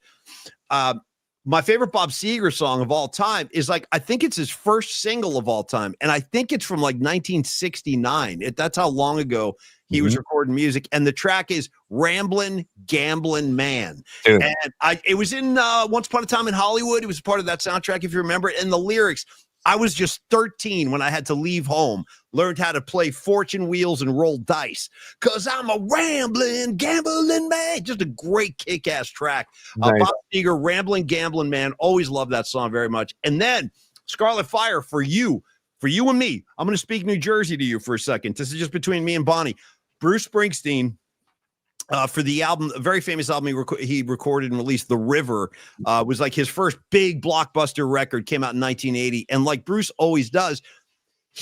My favorite Bob Seger song of all time is I think it's his first single of all time. And I think it's from 1969. That's how long ago he was recording music. And the track is Ramblin' Gamblin' Man. Dude. And it was in Once Upon a Time in Hollywood. It was part of that soundtrack, if you remember it. And the lyrics, I was just 13 when I had to leave home, learned how to play fortune wheels and roll dice, because I'm a rambling, gambling man. Just a great kick-ass track. Nice. Bob Seger, Rambling, Gambling Man. Always love that song very much. And then Scarlet Fire for you and me. I'm going to speak New Jersey to you for a second. This is just between me and Bonnie. Bruce Springsteen, for the album, a very famous album he recorded and released, The River, was like his first big blockbuster record, came out in 1980. And like Bruce always does,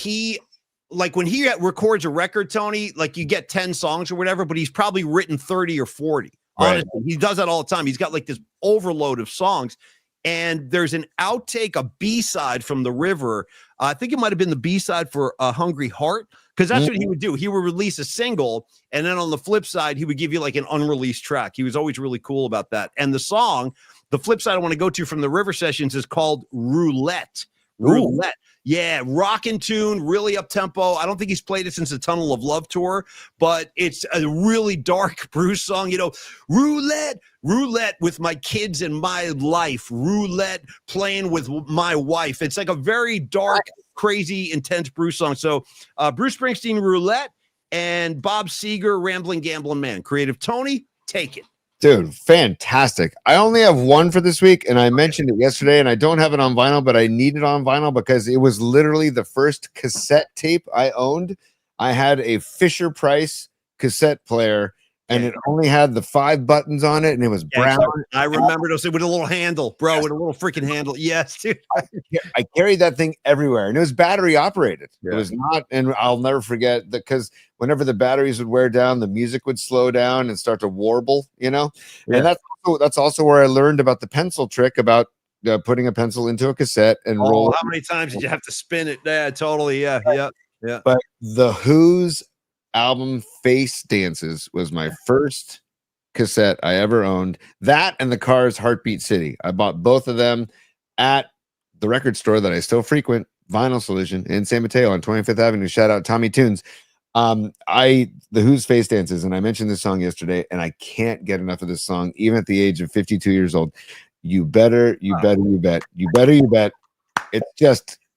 when he records a record, Tony, you get 10 songs or whatever, but he's probably written 30 or 40. Honestly, right. He does that all the time. He's got this overload of songs. And there's an outtake, a B-side from The River. I think it might have been the B-side for A Hungry Heart, because that's what he would do. He would release a single, and then on the flip side, he would give you an unreleased track. He was always really cool about that. And the song, the flip side I want to go to from the River Sessions is called Roulette. Roulette. Yeah, rockin' tune, really up-tempo. I don't think he's played it since the Tunnel of Love tour, but it's a really dark Bruce song. Roulette with my kids and my life. Roulette playing with my wife. It's a very dark, crazy, intense Bruce song. So Bruce Springsteen, Roulette, and Bob Seger, Rambling, Gambling Man. Creative Tony, take it. Dude, fantastic. I only have one for this week, and I mentioned it yesterday, and I don't have it on vinyl, but I need it on vinyl because it was literally the first cassette tape I owned. I had a Fisher-Price cassette player, and it only had the 5 buttons on it, and it was brown. I remember those with a little handle, bro, with a little freaking handle. Yes, dude. I carried that thing everywhere, and it was battery operated. Yeah. It was not, and I'll never forget that, because whenever the batteries would wear down, the music would slow down and start to warble, Yeah. And that's also where I learned about the pencil trick about putting a pencil into a cassette and roll. How many times did you have to spin it? Yeah, totally. Yeah. But the Who's album Face Dances was my first cassette I ever owned. That and the Cars Heartbeat City. I bought both of them at the record store that I still frequent, Vinyl Solution in San Mateo on 25th Avenue. Shout out Tommy Tunes. The Who's Face Dances, and I mentioned this song yesterday, and I can't get enough of this song, even at the age of 52 years old. You better, you bet.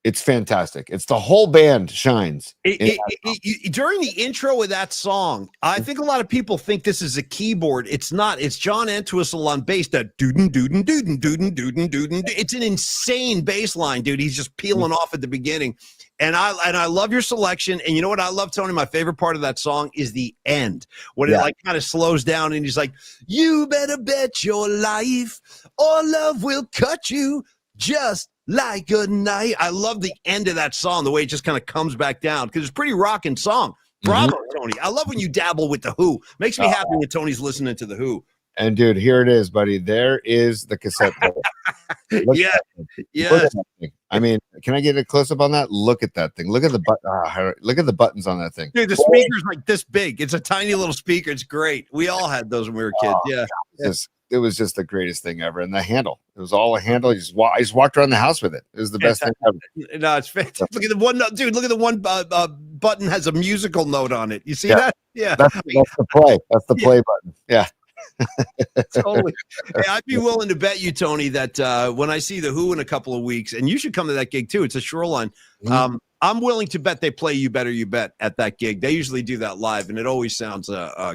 It's fantastic. It's the whole band shines. During the intro of that song, I think a lot of people think this is a keyboard. It's not. It's John Entwistle on bass. That doodin doodin doodin doodin doodin doodin. It's an insane bass line, dude. He's just peeling off at the beginning. And I love your selection. And you know what I love, Tony? My favorite part of that song is the end, when it like kind of slows down and he's like, "You better bet your life, or love will cut you just like a knife." I love the end of that song, the way it just kind of comes back down, because it's a pretty rocking song. Bravo, Tony. I love when you dabble with the Who. Makes me happy when Tony's listening to the Who. And dude, here it is, buddy. There is the cassette player. Yeah. I mean, can I get a close up on that? Look at that thing. Look at the look at the buttons on that thing. Dude, the speaker's like this big. It's a tiny little speaker. It's great. We all had those when we were kids. Yeah. It was just the greatest thing ever. And the handle, it was all a handle. I just walked around the house with it. It was the best thing ever. No, it's fantastic. Look at the one, dude. Look at the one button has a musical note on it. You see that? Yeah. That's the play. That's the play button. Yeah. Totally. Hey, I'd be willing to bet you, Tony, that when I see the Who in a couple of weeks, and you should come to that gig too. It's a Shoreline. I'm willing to bet they play "You Better You Bet" at that gig. They usually do that live, and it always sounds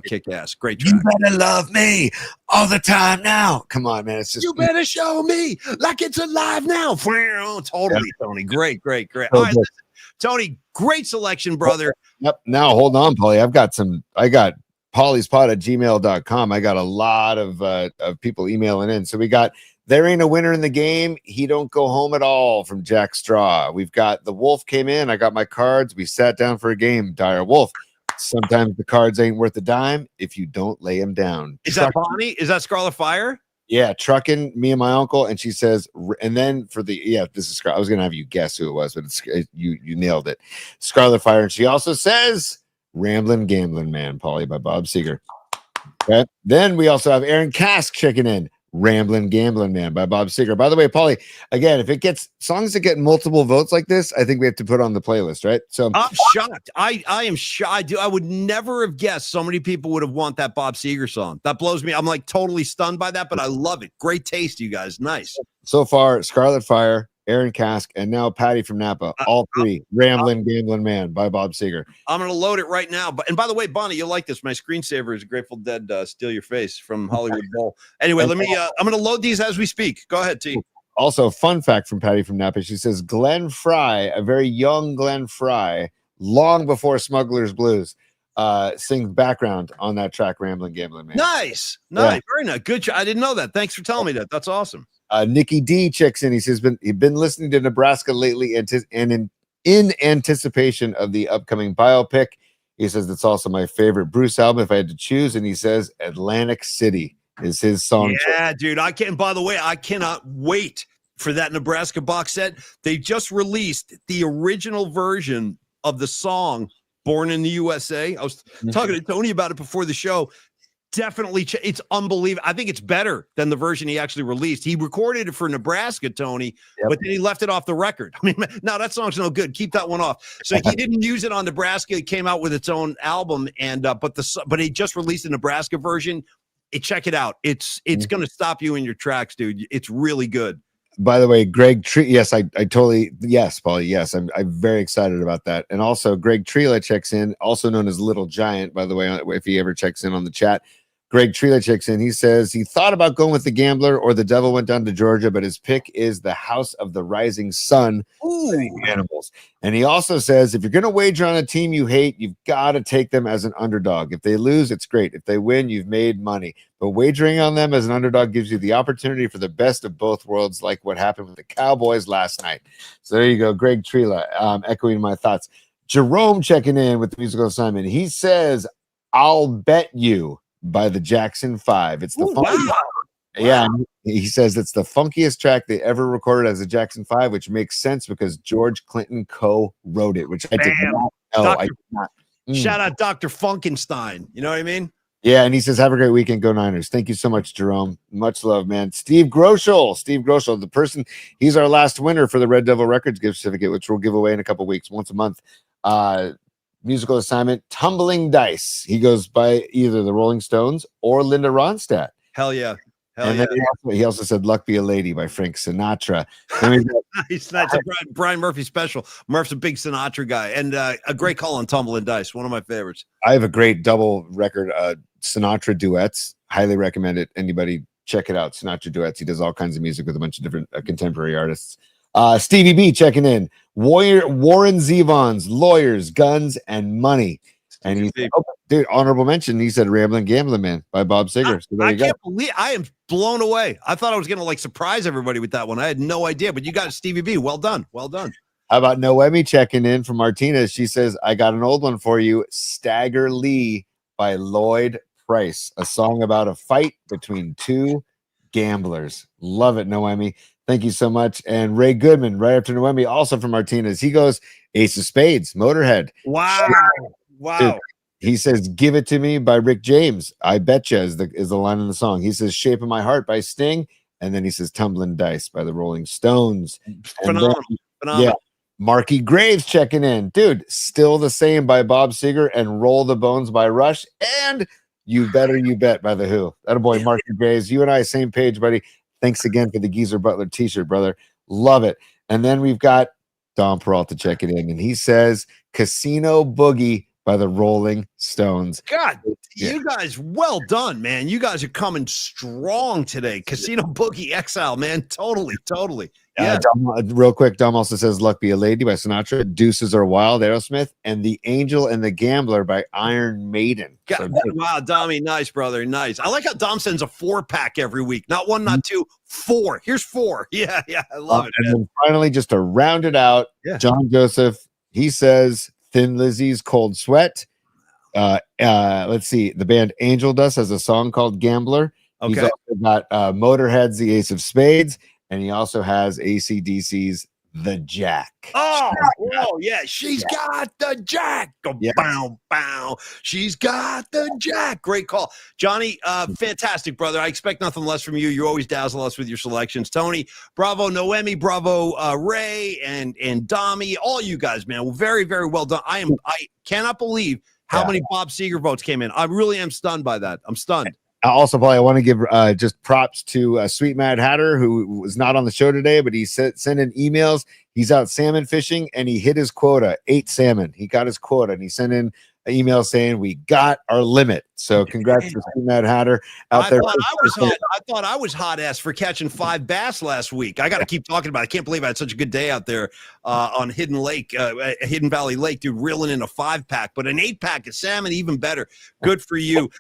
kick-ass. Great track. You better love me all the time now. Come on, man. It's just, you better show me like it's alive now. Totally, Tony. Great. So All right, listen, Tony, great selection, brother. Yep. Now hold on, Paulie. I got pauliespot@gmail.com. I got a lot of people emailing in. So we got "There Ain't a Winner in the Game. He Don't Go Home at All" from Jack Straw. We've got "The Wolf Came In. I Got My Cards. We sat down for a game." Dire Wolf. "Sometimes the cards ain't worth a dime if you don't lay them down." Is that Bonnie? Is that Scarlet Fire? Yeah, Truckin', Me and My Uncle. And she says, and then for this is Scarlet. I was gonna have you guess who it was, but you nailed it. Scarlet Fire. And she also says "Ramblin' Gamblin' Man," Paulie, by Bob Seger. Okay. Then we also have Aaron Kask checking in. "Ramblin' Gamblin' Man" by Bob Seger. By the way, Paulie, again, if it gets songs that get multiple votes like this, I think we have to put on the playlist, right? So I'm shocked. I am shocked. I would never have guessed so many people would have want that Bob Seger song. That blows me. I'm like totally stunned by that, but I love it. Great taste, you guys. Nice. So far, Scarlet Fire, Aaron Kask, and now Patty from Napa. All three. "Ramblin' Gamblin' Man" by Bob Seger. I'm going to load it right now. And by the way, Bonnie, you'll like this. My screensaver is a Grateful Dead "Steal Your Face" from Hollywood Bowl. Anyway, I'm going to load these as we speak. Go ahead, T. Also, fun fact from Patty from Napa. She says Glenn Fry, a very young Glenn Fry, long before Smuggler's Blues, sings background on that track, "Ramblin' Gamblin' Man." Nice. Yeah. Very nice. Good job. I didn't know that. Thanks for telling me that. That's awesome. Nikki D checks in. He says he's been listening to Nebraska lately and in anticipation of the upcoming biopic. He says it's also my favorite Bruce album if I had to choose. And he says Atlantic City is his song. Yeah, dude. By the way, I cannot wait for that Nebraska box set. They just released the original version of the song "Born in the USA." I was talking to Tony about it before the show. Definitely, it's unbelievable. I think it's better than the version he actually released. He recorded it for Nebraska, Tony, but then he left it off the record. I mean, no, that song's no good. Keep that one off. So he didn't use it on Nebraska. It came out with its own album, and but he just released the Nebraska version. Check it out. It's going to stop you in your tracks, dude. It's really good. By the way, Greg Tree. Yes, I totally. Yes, Paulie. Yes, I'm very excited about that. And also, Greg Trela checks in, also known as Little Giant. By the way, if he ever checks in on the chat. Greg Trela checks in. He says he thought about going with the Gambler or the Devil Went Down to Georgia, but his pick is the House of the Rising Sun. Ooh. Animals. And he also says if you're going to wager on a team you hate, you've got to take them as an underdog. If they lose, it's great. If they win, you've made money. But wagering on them as an underdog gives you the opportunity for the best of both worlds, like what happened with the Cowboys last night. So there you go, Greg Trela, echoing my thoughts. Jerome checking in with the musical assignment. He says, I'll Bet You by the Jackson 5. It's the Yeah, he says it's the funkiest track they ever recorded as a Jackson 5, which makes sense because George Clinton co-wrote it, which I did not know. I did not. Shout out Dr. Funkenstein. You know what I mean? Yeah, and he says, have a great weekend. Go Niners. Thank you so much, Jerome. Much love, man. Steve Groschel, the person, he's our last winner for the Red Devil Records gift certificate, which we'll give away in a couple weeks, once a month. Musical assignment, Tumbling Dice. He goes by either the Rolling Stones or Linda Ronstadt. Hell yeah. And then he also said Luck Be a Lady by Frank Sinatra. Nice. That's a Brian Murphy special. Murph's a big Sinatra guy. And a great call on Tumbling Dice. One of my favorites. I have a great double record, Sinatra duets. Highly recommend it. Anybody check it out. Sinatra duets. He does all kinds of music with a bunch of different contemporary artists. Stevie B checking in. Warren Zevon's Lawyers, Guns, and Money. And he said, dude, honorable mention. He said Ramblin' Gambling Man by Bob Seger. So I can't believe I am blown away. I thought I was gonna surprise everybody with that one. I had no idea, but you got Stevie B. Well done. Well done. How about Noemi checking in from Martinez? She says, I got an old one for you. Stagger Lee by Lloyd Price, a song about a fight between two gamblers. Love it, Noemi. Thank you so much. And Ray Goodman, right after Noemi, also from Martinez. He goes, Ace of Spades, Motorhead. Wow. Wow. Dude, he says, Give It to Me by Rick James. I Betcha is the line in the song. He says, Shape of My Heart by Sting. And then he says, Tumbling Dice by the Rolling Stones. Phenomenal. Yeah. Marky Graves checking in. Dude, Still the Same by Bob Seger and Roll the Bones by Rush. And You Better You Bet by The Who. That boy, Marky Graves. You and I, same page, buddy. Thanks again for the Geezer Butler t-shirt, brother. Love it. And then we've got Don Peralta checking in. And he says, Casino Boogie by the Rolling Stones. God, you guys, well done, man. You guys are coming strong today. Casino Boogie Exile, man. Totally. Yeah. Real quick, Dom also says Luck Be a Lady by Sinatra, Deuces Are Wild, Aerosmith, and The Angel and the Gambler by Iron Maiden. God, wow, Dommy, nice, brother. Nice. I like how Dom sends a 4-pack every week. Not one, not two, 4. Here's 4. Yeah, I love it. And then finally, just to round it out, John Joseph, he says Thin Lizzy's Cold Sweat. Let's see. The band Angel Dust has a song called Gambler. Okay. He's also got Motorhead's The Ace of Spades, and he also has AC/DC's The Jack. Oh, whoa, yeah. She's got the jack. Go bow, bow. She's got the jack. Great call. Johnny, fantastic, brother. I expect nothing less from you. You always dazzle us with your selections. Tony, bravo, Noemi, bravo, Ray, and Dommy, all you guys, man. Well, very, very well done. I cannot believe how many Bob Seger votes came in. I really am stunned by that. I'm stunned. Also, Paul, I want to give just props to Sweet Mad Hatter, who was not on the show today, but he sent in emails. He's out salmon fishing, and he hit his quota, 8 salmon. He got his quota, and he sent in an email saying, we got our limit. So congrats to Sweet Mad Hatter out there. I thought I was hot ass for catching 5 bass last week. I got to keep talking about it. I can't believe I had such a good day out there on Hidden Valley Lake, dude, reeling in a 5-pack, but an 8-pack of salmon, even better. Good for you.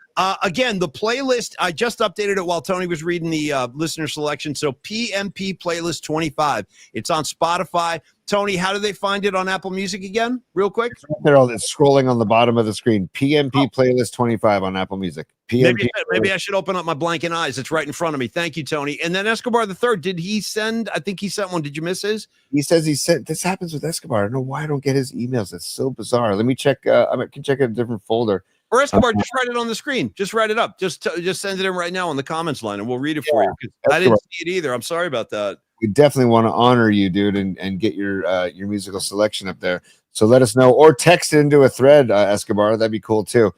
Again, the playlist, I just updated it while Tony was reading the listener selection. So PMP Playlist 25. It's on Spotify. Tony, how do they find it on Apple Music again? Real quick. It's scrolling on the bottom of the screen. PMP Playlist 25 on Apple Music. PMP maybe I should open up my blanking eyes. It's right in front of me. Thank you, Tony. And then Escobar the Third, did he send? I think he sent one. Did you miss his? He says he sent. This happens with Escobar. I don't know why I don't get his emails. It's so bizarre. Let me check. I can check a different folder. Or Escobar, just write it on the screen. Just write it up. Just send it in right now on the comments line, and we'll read it for you. I didn't see it either. I'm sorry about that. We definitely want to honor you, dude, and get your musical selection up there. So let us know, or text it into a thread, Escobar. That'd be cool too.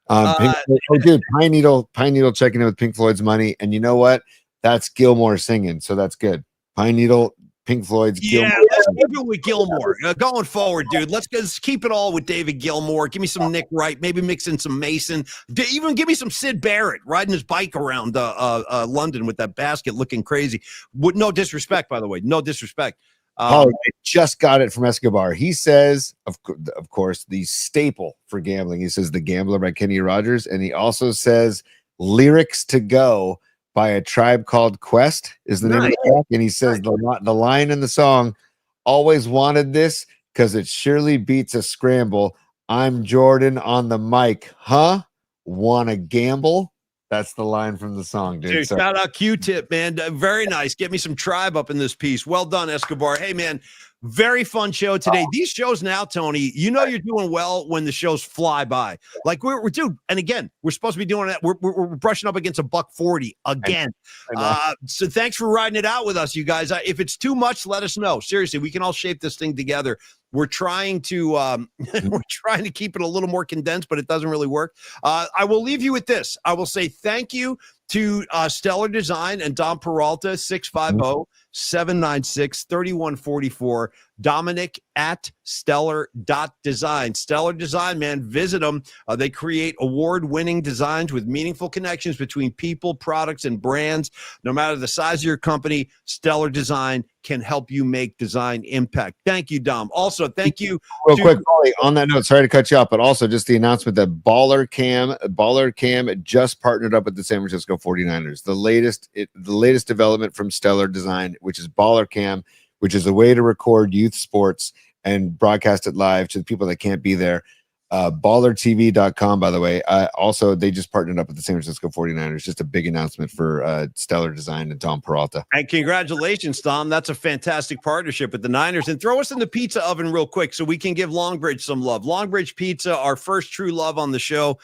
Dude, Pine Needle checking in with Pink Floyd's Money, and you know what? That's Gilmore singing, so that's good. Pine Needle Pink Floyd's Yeah, Gilmore. let's keep it with Gilmore. Going forward, dude, let's keep it all with David Gilmore. Give me some Nick Wright, maybe mix in some Mason. Even give me some Sid Barrett riding his bike around London with that basket looking crazy. With no disrespect, by the way. No disrespect. I just got it from Escobar. He says, of course, the staple for gambling. He says The Gambler by Kenny Rogers. And he also says Lyrics to Go by A Tribe Called Quest is the name of the track. And he says the line in the song, always wanted this because it surely beats a scramble. I'm Jordan on the mic. Huh? Wanna gamble? That's the line from the song, dude. Dude, shout out Q-Tip, man. Very nice. Get me some Tribe up in this piece. Well done, Escobar. Hey, man, very fun show today. These shows now, Tony, you know you're doing well when the shows fly by. Like we're dude, and again, we're supposed to be doing that. We're brushing up against a $140 again. So thanks for riding it out with us, you guys. If it's too much, let us know. Seriously, we can all shape this thing together. We're trying to keep it a little more condensed, but it doesn't really work. I will leave you with this. I will say thank you to Stellar Design and Dom Peralta, 650-796-3144. Dominic at stellar.design. Stellar Design, man, visit them. They create award-winning designs with meaningful connections between people, products, and brands. No matter the size of your company, Stellar Design can help you make design impact. Thank you, Dom. Also, thank you. Real quick, Paulie, on that note, sorry to cut you off, but also just the announcement that Baller Cam just partnered up with the San Francisco 49ers. The latest development from Stellar Design, which is Baller Cam, which is a way to record youth sports and broadcast it live to the people that can't be there. ballertv.com, by the way. Also, they just partnered up with the San Francisco 49ers. Just a big announcement for Stellar Design and Tom Peralta. And congratulations, Tom. That's a fantastic partnership with the Niners. And throw us in the pizza oven real quick so we can give Longbridge some love. Longbridge Pizza, our first true love on the show.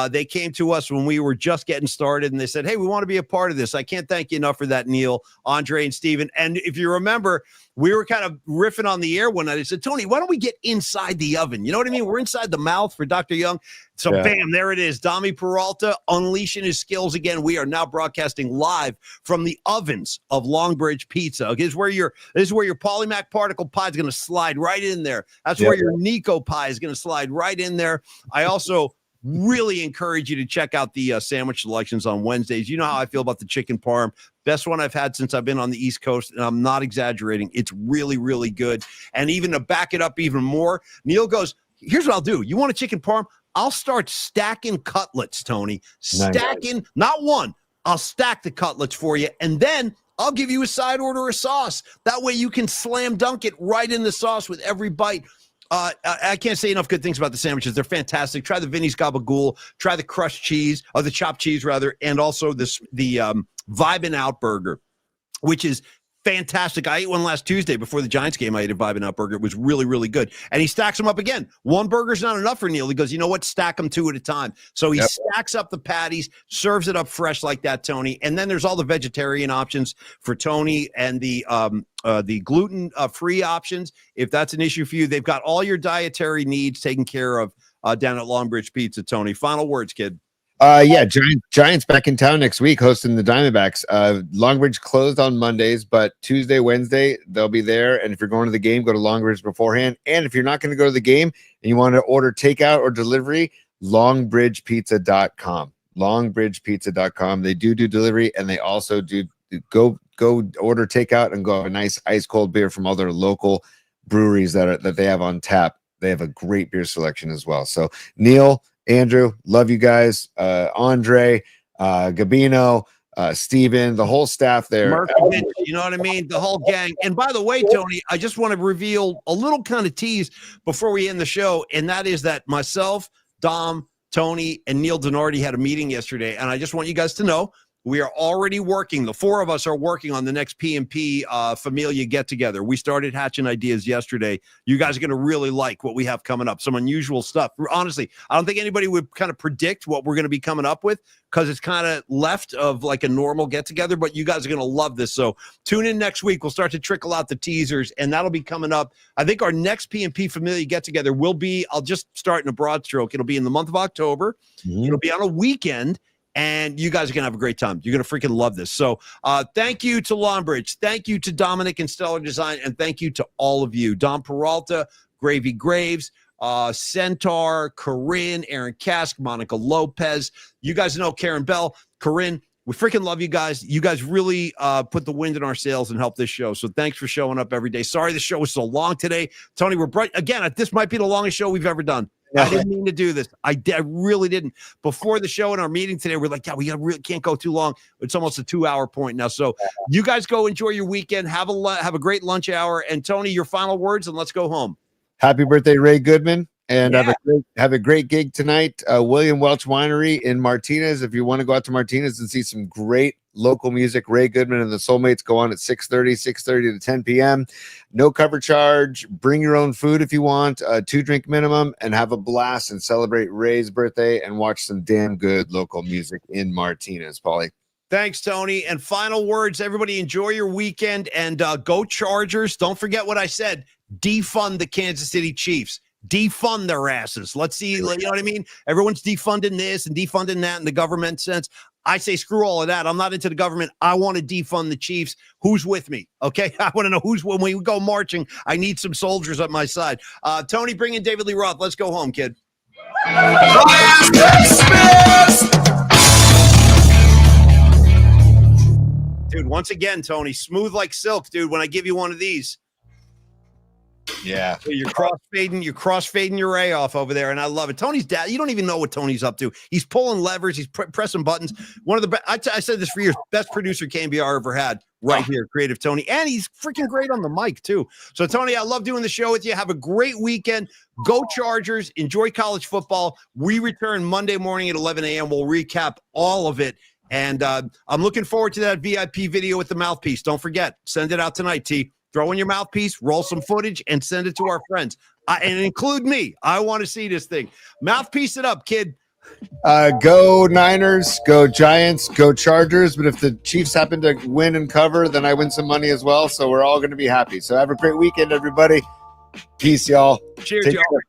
They came to us when we were just getting started, and they said, hey, we want to be a part of this. I can't thank you enough for that, Neil, Andre, and Steven. And if you remember, we were kind of riffing on the air one night. I said, Tony, why don't we get inside the oven? You know what I mean? We're inside the mouth for Dr. Young. So, bam, there it is. Dami Peralta unleashing his skills again. We are now broadcasting live from the ovens of Longbridge Pizza. Okay, this is where your Polymac particle pie is going to slide right in there. That's where your Nico pie is going to slide right in there. I also really encourage you to check out the sandwich selections on Wednesdays. You know how I feel about the chicken parm. Best one I've had since I've been on the East Coast, and I'm not exaggerating. It's really, really good. And even to back it up even more, Neil goes, here's what I'll do. You want a chicken parm? I'll start stacking cutlets, Tony. Stacking, not one. I'll stack the cutlets for you, and then I'll give you a side order of sauce. That way you can slam dunk it right in the sauce with every bite. I can't say enough good things about the sandwiches. They're fantastic. Try the Vinny's Gabagool. Try the crushed cheese, or the chopped cheese rather, and also the Vibin' Out burger, which is fantastic. I ate one last Tuesday before the Giants game. I ate a Vibin' Out burger. It was really, really good. And he stacks them up again. One burger's not enough for Neil. He goes, you know what? Stack them two at a time. So he stacks up the patties, serves it up fresh like that, Tony. And then there's all the vegetarian options for Tony and the gluten-free options. If that's an issue for you, they've got all your dietary needs taken care of down at Longbridge Pizza, Tony. Final words, kid. Giants back in town next week hosting the Diamondbacks. Longbridge closed on Mondays, but Tuesday, Wednesday, they'll be there. And if you're going to the game, go to Longbridge beforehand. And if you're not going to go to the game and you want to order takeout or delivery, longbridgepizza.com. Longbridgepizza.com. They do delivery, and they also do go order takeout and go have a nice ice cold beer from other local breweries that they have on tap. They have a great beer selection as well. So Neil, Andrew, love you guys. Andre, Gabino, Steven, the whole staff there. Markovich, you know what I mean? The whole gang. And by the way, Tony, I just want to reveal a little kind of tease before we end the show, and that is that myself, Dom, Tony, and Neil Denardi had a meeting yesterday, and I just want you guys to know we are already working. The four of us are working on the next PMP Familia get-together. We started hatching ideas yesterday. You guys are going to really like what we have coming up. Some unusual stuff. Honestly, I don't think anybody would kind of predict what we're going to be coming up with because it's kind of left of like a normal get-together, but you guys are going to love this. So tune in next week. We'll start to trickle out the teasers, and that'll be coming up. I think our next PMP Familia get-together will be, I'll just start in a broad stroke. It'll be in the month of October. It'll be on a weekend. and you guys are going to have a great time. You're going to freaking love this. So thank you to Longbridge. Thank you to Dominic and Stellar Design, and thank you to all of you. Don Peralta, Gravy Graves, Centaur, Corinne, Aaron Kask, Monica Lopez. You guys know Karen Bell, Corinne. We freaking love you guys. You guys really put the wind in our sails and help this show. So thanks for showing up every day. Sorry the show was so long today. Tony, we're bright. Again, this might be the longest show we've ever done. I didn't mean to do this. I really didn't. Before the show and our meeting today, we're like, yeah, we can't go too long. It's almost a 2-hour point now. So you guys go enjoy your weekend. Have a great lunch hour. And Tony, your final words, and let's go home. Happy birthday, Ray Goodman. And have a great gig tonight. William Welch Winery in Martinez. If you want to go out to Martinez and see some great local music, Ray Goodman and the Soulmates go on at 6:30 to 10 p.m. No cover charge. Bring your own food if you want. 2-drink minimum, and have a blast and celebrate Ray's birthday and watch some damn good local music in Martinez, Paulie. Thanks, Tony. And final words, everybody enjoy your weekend and go Chargers. Don't forget what I said. Defund the Kansas City Chiefs. Defund their asses. Let's see, you know what I mean? Everyone's defunding this and defunding that in the government sense. I say screw all of that. I'm not into the government. I want to defund the Chiefs. Who's with me? Okay, I want to know when we go marching. I need some soldiers at my side. Tony, bring in David Lee Roth. Let's go home, kid. Dude, once again, Tony, smooth like silk, dude, when I give you one of these. Yeah. So you're crossfading your Ray off over there, and I love it. Tony's dad, you don't even know what Tony's up to. He's pulling levers, he's pressing buttons. One of the best, I said this for years, best producer KMBR ever had right here, Creative Tony. And he's freaking great on the mic, too. So, Tony, I love doing the show with you. Have a great weekend. Go Chargers. Enjoy college football. We return Monday morning at 11 a.m. We'll recap all of it. And I'm looking forward to that VIP video with the mouthpiece. Don't forget, send it out tonight, T. Throw in your mouthpiece, roll some footage, and send it to our friends. And include me. I want to see this thing. Mouthpiece it up, kid. Go Niners, go Giants, go Chargers. But if the Chiefs happen to win and cover, then I win some money as well. So we're all going to be happy. So have a great weekend, everybody. Peace, y'all. Cheers, Take y'all. care.